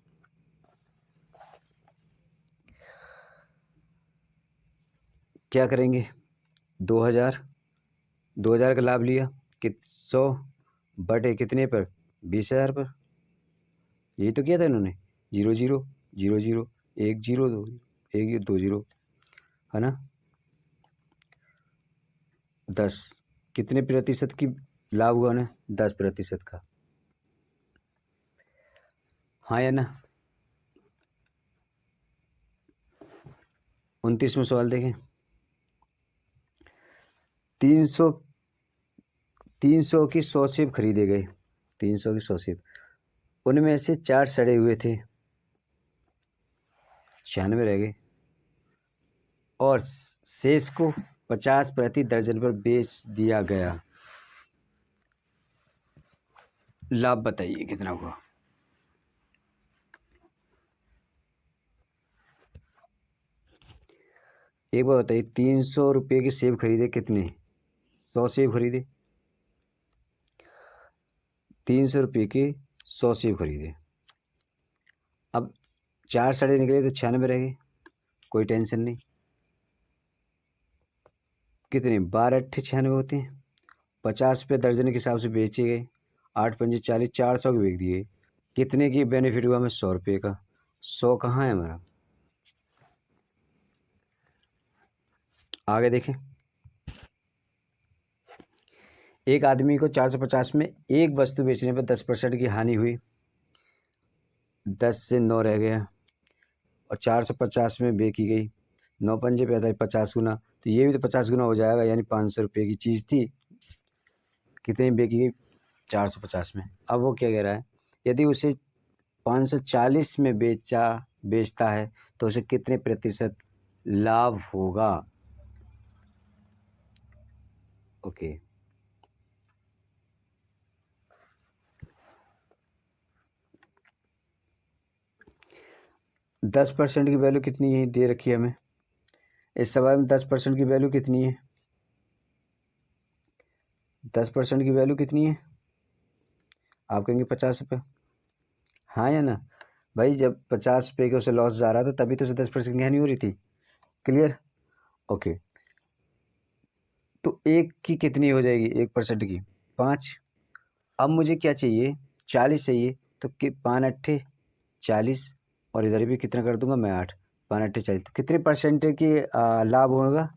क्या करेंगे, 2000 का लाभ लिया, 100 बटे कितने पर, 20,000 पर। यही तो किया था इन्होंने, 0 0 0 0 1 0 2 1 2 0, है ना। 10 कितने प्रतिशत की लाभ हुआ ना, 10% का। हाँ या ना। 29वां सवाल देखें। 300 की 100 सेब खरीदे गए, 300 की 100 सेब, उनमें से 4 सड़े हुए थे, 96 रह गए, और शेष को 50 प्रति दर्जन पर बेच दिया गया, लाभ बताइए कितना हुआ। एक बार बताइए, 300 रुपये के सेब खरीदे, कितने, 100 सेब खरीदे, 300 रुपये के 100 सेब खरीदे, अब 4 सड़े निकले तो 96 रह गए, कोई टेंशन नहीं। कितने 12 अट्ठे 96 होते हैं। 50 रुपये दर्जन के हिसाब से बेचे गए, 8 पंजे 40, 400 के बेच दिए। कितने की बेनिफिट हुआ हमें? 100 रुपये का। 100 कहाँ है हमारा? आगे देखें, एक आदमी को 450 में एक वस्तु बेचने पर 10% की हानि हुई, 10 से 9 रह गया, और 450 में बेची गई, 9 पंजे पे आता है 50 गुना, तो ये भी तो 50 गुना हो जाएगा, यानी 500 रुपये की चीज़ थी, कितने में बेची गई? 450 में। अब वो क्या कह रहा है, यदि उसे 540 में बेचता है तो उसे कितने प्रतिशत लाभ होगा? ओके, 10% की वैल्यू कितनी है दे रखी है हमें इस सवाल में? 10% की वैल्यू कितनी है? 10% की वैल्यू कितनी है? आप कहेंगे 50 रुपये, हाँ या ना? भाई जब 50 रुपये के उसे लॉस जा रहा था तभी तो उसे 10% की हानि हो रही थी। क्लियर? ओके, तो एक की कितनी हो जाएगी? 1% की 5। अब मुझे क्या चाहिए? 40 चाहिए, तो 5 अट्ठे 40, और इधर भी कितना कर दूंगा मैं? 8, 5 अट्ठे 40, तो कितने परसेंट की लाभ होगा?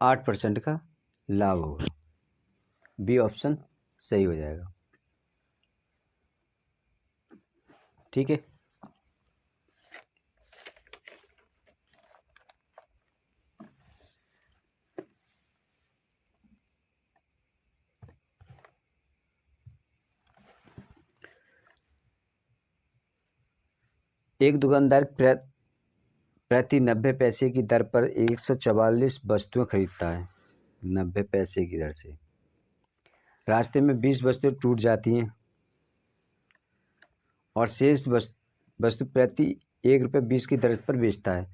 8% का लाभ होगा। बी ऑप्शन सही हो जाएगा। ठीक है, एक दुकानदार प्रति 90 पैसे की दर पर 144 वस्तुएं खरीदता है। 90 पैसे की दर से रास्ते में 20 वस्तुएं टूट जाती हैं और शेष वस्तु प्रति 1 रुपये 20 की दर पर बेचता है।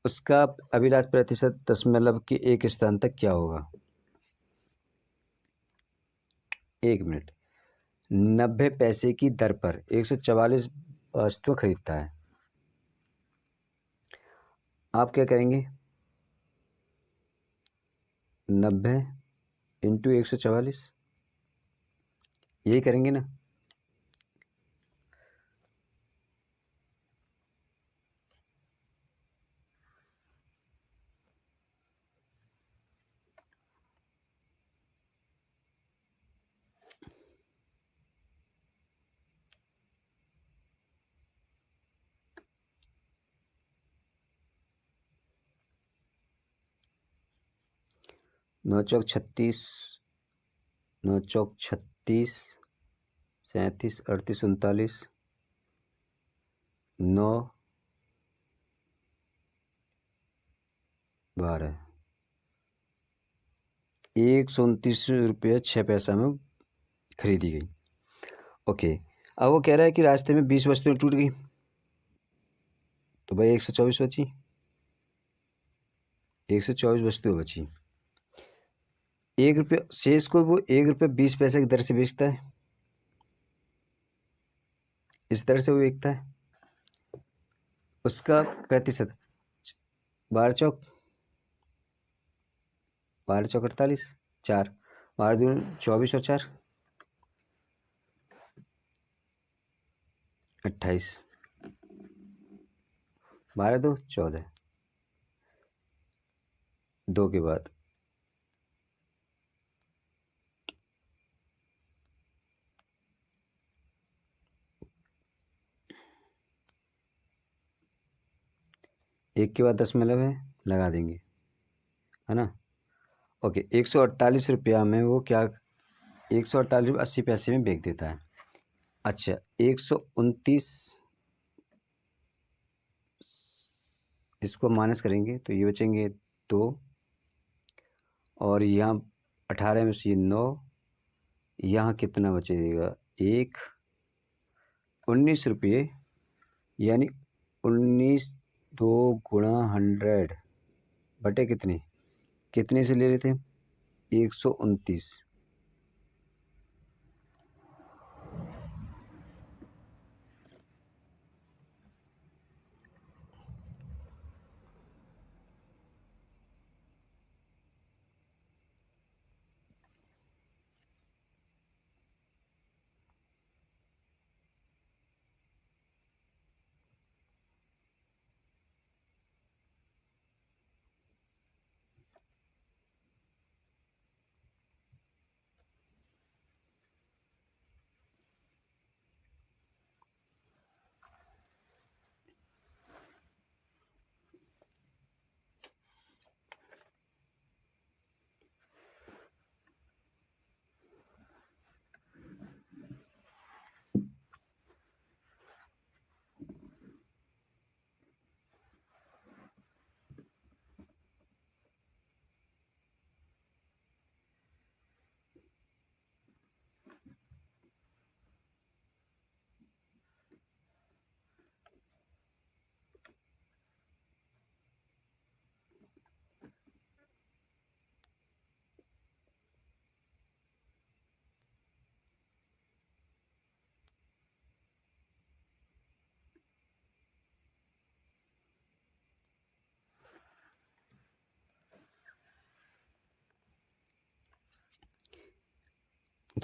उसका अभिलाष प्रतिशत दशमलव के एक स्थान तक क्या होगा? 1 मिनट। 90 पैसे की दर पर 144 वस्तुएं खरीदता है। आप क्या करेंगे? 90 इंटू 144, यही करेंगे ना? नौ चौक 36, 37, 38, 39, 9, 12, 129 रुपये 6 पैसा में खरीदी गई। ओके, अब वो कह रहा है कि रास्ते में 20 वस्तुएं टूट गई, तो भाई 124 बची, 124 वस्तुएं बची। 1 रुपये शेष को वो 1 रुपये 20 पैसे की दर से बेचता है, इस दर से वो बेचता है। उसका प्रतिशत 12 चौक 48, 4, 12 दूनी 24 और 4 28, 12 2 14, 2 के बाद एक के बाद दशमलव है, लगा देंगे, है ना? ओके, 148 रुपया में वो क्या 148 रुपये 80 पैसे में बेच देता है। अच्छा, 129, इसको माइनस करेंगे तो ये बचेंगे 2, और यहाँ 18 में से 9, यहाँ कितना बचेगा? 1, 19 रुपये, यानी 19 2 गुणा 100 बटे कितने से ले रहे थे? 129,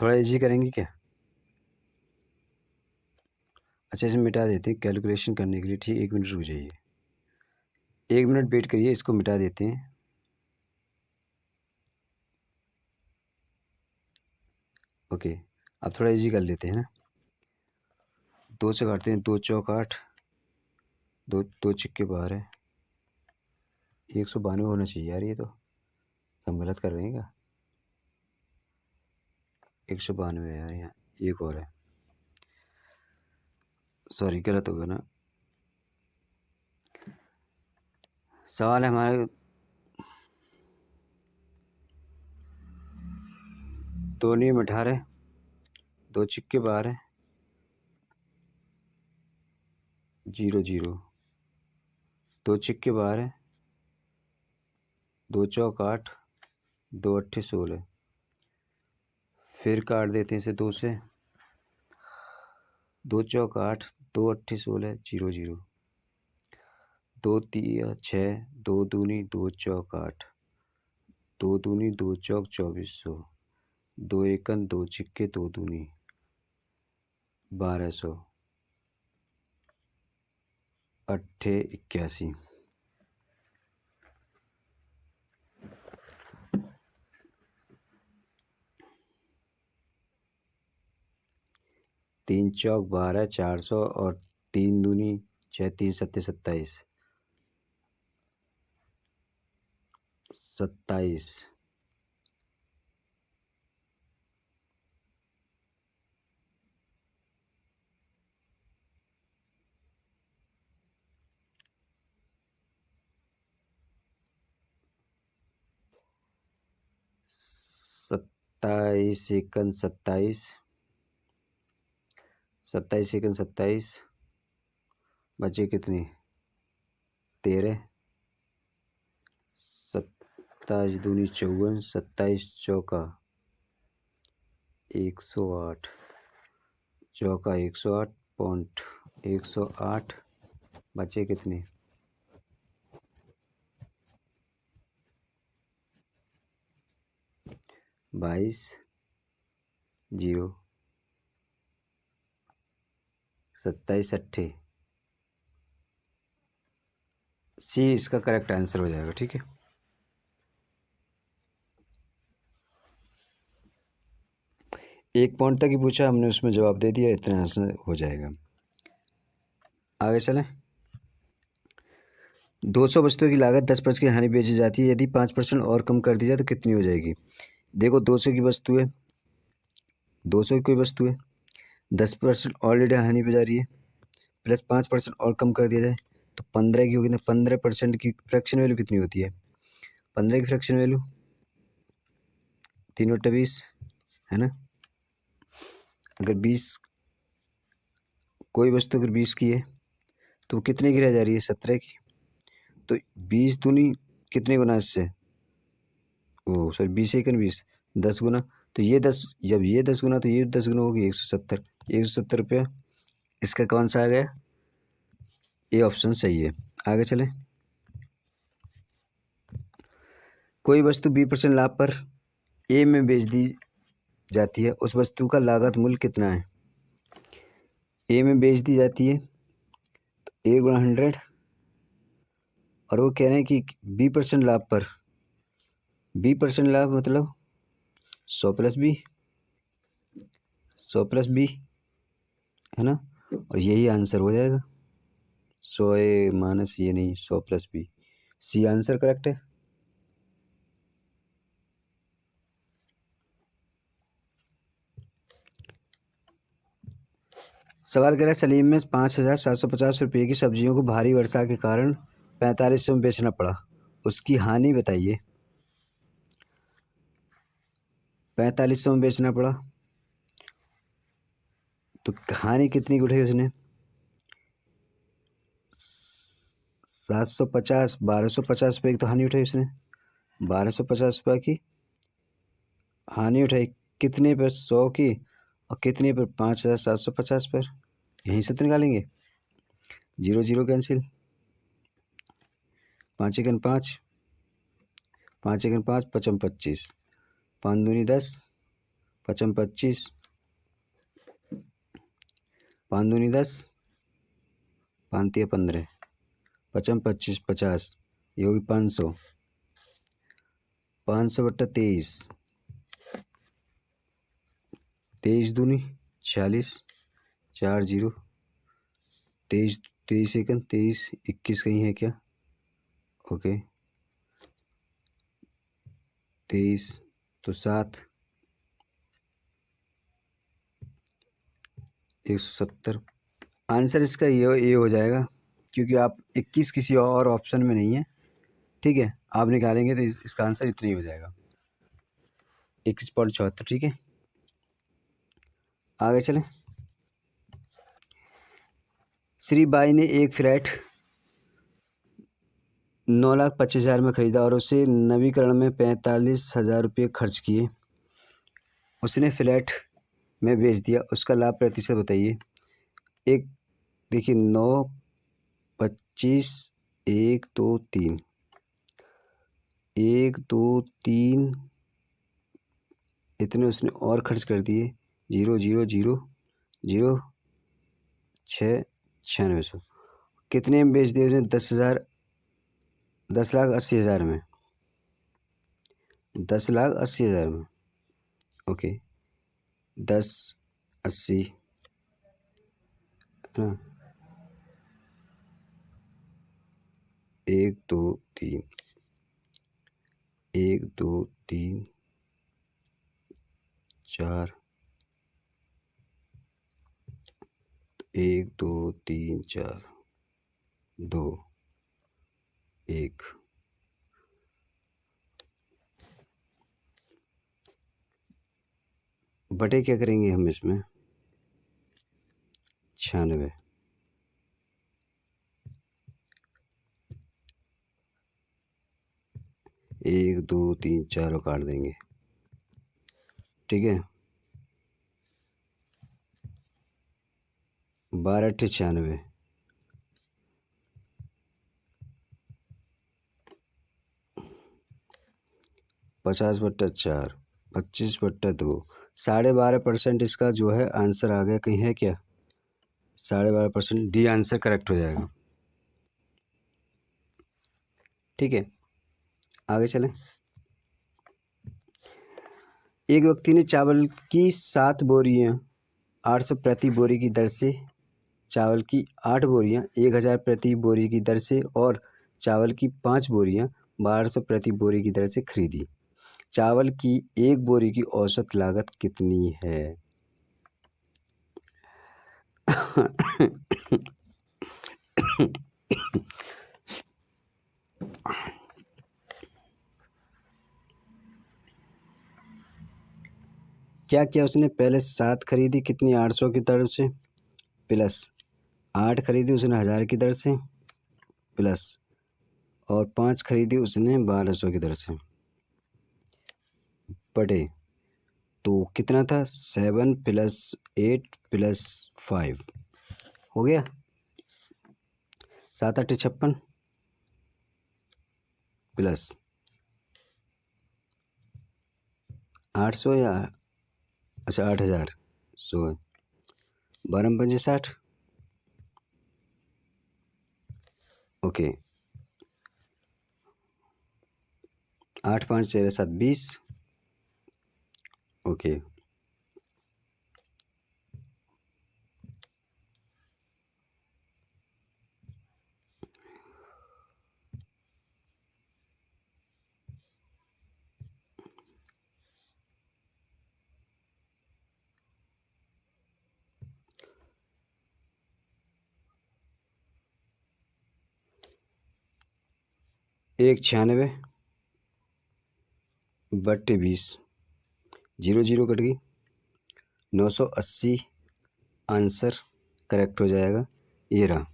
थोड़ा इजी करेंगे क्या? अच्छा इसे मिटा देते हैं कैलकुलेशन करने के लिए। ठीक, 1 मिनट रुक जाइए, 1 मिनट वेट करिए, इसको मिटा देते हैं। ओके, अब थोड़ा इजी कर लेते हैं ना। 2 से काटते हैं, 2 चौक 8, 2 छिक्के 12, 192 होना चाहिए यार। ये तो हम गलत कर रहे हैं क्या? 192 है यार, यहाँ एक और है, सॉरी गलत हो गया ना। सवाल है हमारे 2 नियम 18, 2 छिक्के 12, 0 0, 2 छिक्के 12, 2 चौक 8, 2 अट्ठे 16। फिर काट देते हैं इसे 2 से, 2 चौक 8, 2 अट्ठे 16, 0 0, 2 तिया 6, 2 दूनी 2 चौक 8, 2 दूनी 2 चौक 2400, 2 एकन 2 छिक्के 2 दूनी 1200, अट्ठे 81। 3 चौक 12, 400 और 3 दूनी 6, 3 सत्ते 27, 27। सत्ताईस एकन 27, 27 एकन 27, बचे कितने? 13, 27 दूनी 54, 27 चौका 108, चौका 108 पॉइंट 108, बचे कितने? 22 0, 27 अट्ठे। सी इसका करेक्ट आंसर हो जाएगा। ठीक है, एक पॉइंट तक ही पूछा हमने, उसमें जवाब दे दिया, इतना आंसर हो जाएगा। आगे चलें। 200 वस्तुओं की लागत 10% की हानि बेची जाती है, यदि 5% और कम कर दी जाए तो कितनी हो जाएगी? देखो 200 की वस्तु है, 200 की कोई वस्तु है, 10% ऑलरेडी हानि पे जा रही है, प्लस 5% और कम कर दिया जाए तो 15 की होगी ना। 15% की फ्रैक्शन वैल्यू कितनी होती है? 15 की फ्रैक्शन वैल्यू 3/20 है ना। अगर 20, कोई वस्तु अगर 20 की है तो कितने की रह जा रही है? 17 की। तो 20 दूनी कितने गुना इससे, ओ सॉरी 20 एकन 20, 10 गुना। तो ये 10, जब ये 10 गुना तो ये 10 गुना होगी 170, 170 रुपया। इसका कौन सा आ गया? ये ऑप्शन सही है। आगे चलें। कोई वस्तु 20% लाभ पर ए में बेच दी जाती है, उस वस्तु का लागत मूल्य कितना है? ए में बेच दी जाती है तो ए गुणा 100, और वो कह रहे हैं कि 20% लाभ पर, 20% लाभ मतलब 100 प्लस बी, 100 प्लस बी है ना, और यही आंसर हो जाएगा। 100 ए माइनस ये नहीं, 100 plus B, C answer correct है। सवाल कह रहा है सलीम में 5,750 रुपये की सब्जियों को भारी वर्षा के कारण 4500 में बेचना पड़ा, उसकी हानि बताइए। 4500 में बेचना पड़ा तो हानि कितनी की उठाई उसने? 750, 1250 रुपये की तो हानि उठाई उसने, 1250 रुपये की हानि उठाई। कितने पर? 100 की, और कितने पर? 5,750 पर। यहीं से तो निकालेंगे, 0 0 कैंसिल, 5 एकन 5, 5 एकन 5, 5 दूनी 10, पचम 25, 5 दूनी 10, 5 तिया 15, पचम 25 50, ये होगी 500, 500 बट्टा 23, 23 दूनी 40, 4 0, 23 23 सेकंड, 23 21 कहीं है क्या? ओके, 23 तो 7, 170। आंसर इसका ये हो जाएगा, क्योंकि आप 21 किसी और ऑप्शन में नहीं है। ठीक है, आप निकालेंगे तो इसका आंसर इतना ही हो जाएगा, 21.74। ठीक है, आगे चलें। श्री बाई ने एक फ्लैट 9,25,000 में ख़रीदा और उसे नवीकरण में 45,000 रुपये खर्च किए। उसने फ्लैट में बेच दिया, उसका लाभ प्रतिशत बताइए। एक देखिए 9, 25, 1 2 3, 1 2 3 इतने उसने और खर्च कर दिए। 0 0 0 0 6 9600 कितने में बेच दिए उसने? 10,000, 10,80,000 में, 10,80,000 में। ओके, 10,80 है ना, 1 2 3, 1 2 3 4, 1 2 3 4 2 1, बटे क्या करेंगे हम इसमें? 96, 1 2 3 4 काट देंगे। ठीक है, 12 अट्ठे 96, 50/4, 25/2, 12.5% इसका जो है आंसर आ गया। कहीं है क्या? 12.5%, डी आंसर करेक्ट हो जाएगा। ठीक है, आगे चलें। एक व्यक्ति ने चावल की 7 बोरियां 800 प्रति बोरी की दर से, चावल की 8 बोरियां 1,000 प्रति बोरी की दर से और चावल की 5 बोरियां 1200 प्रति बोरी की दर से खरीदी। चावल की एक बोरी की औसत लागत कितनी है? क्या किया उसने? पहले 7 खरीदी, कितनी? 800 की दर से, प्लस 8 खरीदी उसने 1000 की दर से, प्लस और 5 खरीदी उसने 1200 की दर से, बटे तो कितना था? 7 + 8 + 5 हो गया 7 8 56 प्लस 800 या अच्छा 8000 100 12 पंजे 60। ओके, 8 5 13 7 20। ओके, एक 96 बट्टे 20, 0 0 कट गई, 980 आंसर करेक्ट हो जाएगा। ये रहा।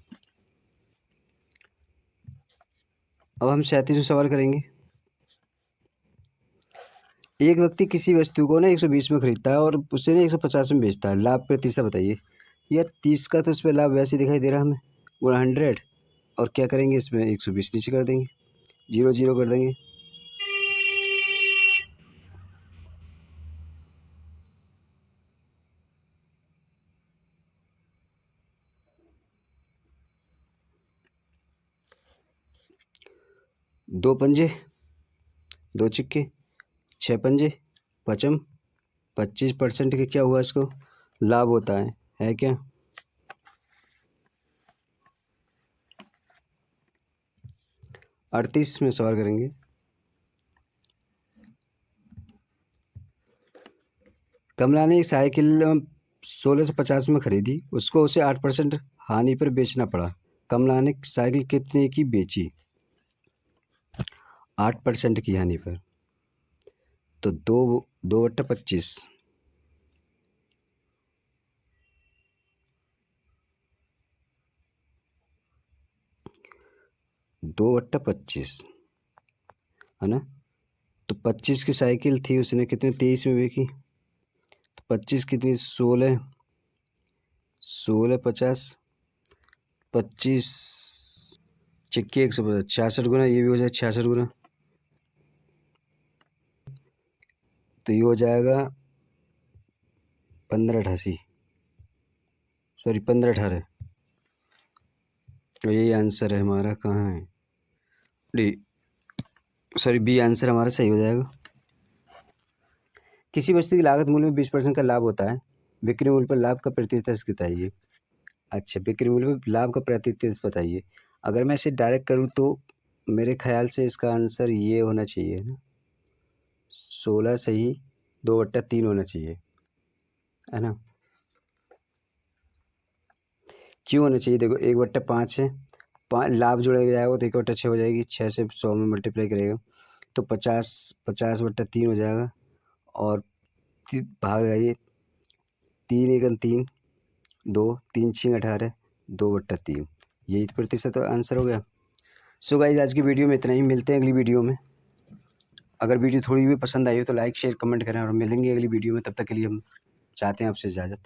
अब हम 37वां सवाल करेंगे। एक व्यक्ति किसी वस्तु को ना 120 में खरीदता है और उसे ना 150 में बेचता है, लाभ प्रतिशत बताइए। यार 30 का तो इस पर लाभ वैसे दिखाई दे रहा हमें, 100। और क्या करेंगे इसमें? 120 नीचे कर देंगे, 0 0 कर देंगे, 2 पंजे 2 चिक्के 6 पंजे पचम 25% के क्या हुआ इसको लाभ होता है क्या? अड़तीस में सवाल करेंगे। कमला ने एक साइकिल 1650 में खरीदी, उसको उसे 8% हानि पर बेचना पड़ा। कमला ने साइकिल कितने की बेची? 8% की हानि पर, तो 2/25। 2/25 है ना। तो 25 की साइकिल थी, उसने कितने 23 में बेची, तो 25 कितनी 16 50 25 चिक्की 150 66 गुना, ये भी हो जाए 66 गुना, तो ये हो जाएगा 15/88 सॉरी 15/18। तो यही आंसर है हमारा, कहाँ है डी सॉरी बी आंसर हमारा सही हो जाएगा। किसी वस्तु की लागत मूल्य में 20% का लाभ होता है, बिक्री मूल्य पर लाभ का प्रतिशत बताइए। अच्छा, बिक्री मूल्य पर लाभ का प्रतिशत बताइए। अगर मैं इसे डायरेक्ट करूँ तो मेरे ख्याल से इसका आंसर ये होना चाहिए ना, 16 सही 2/3 होना चाहिए, है ना। क्यों होना चाहिए? देखो 1/5 है, 5 लाभ जोड़ा जाएगा तो 1/6 हो जाएगी, 6 से 100 में मल्टीप्लाई करेगा तो 50/3 हो जाएगा, और भाग जाइए 3 एकम 3 2 3 6 18 2/3, यही प्रतिशत आंसर हो गया। सो गाइस, आज की वीडियो में इतना ही, मिलते हैं अगली वीडियो में। अगर वीडियो थोड़ी भी पसंद आई हो तो लाइक शेयर कमेंट करें, और मिलेंगे अगली वीडियो में। तब तक के लिए हम चाहते हैं आपसे इजाज़त।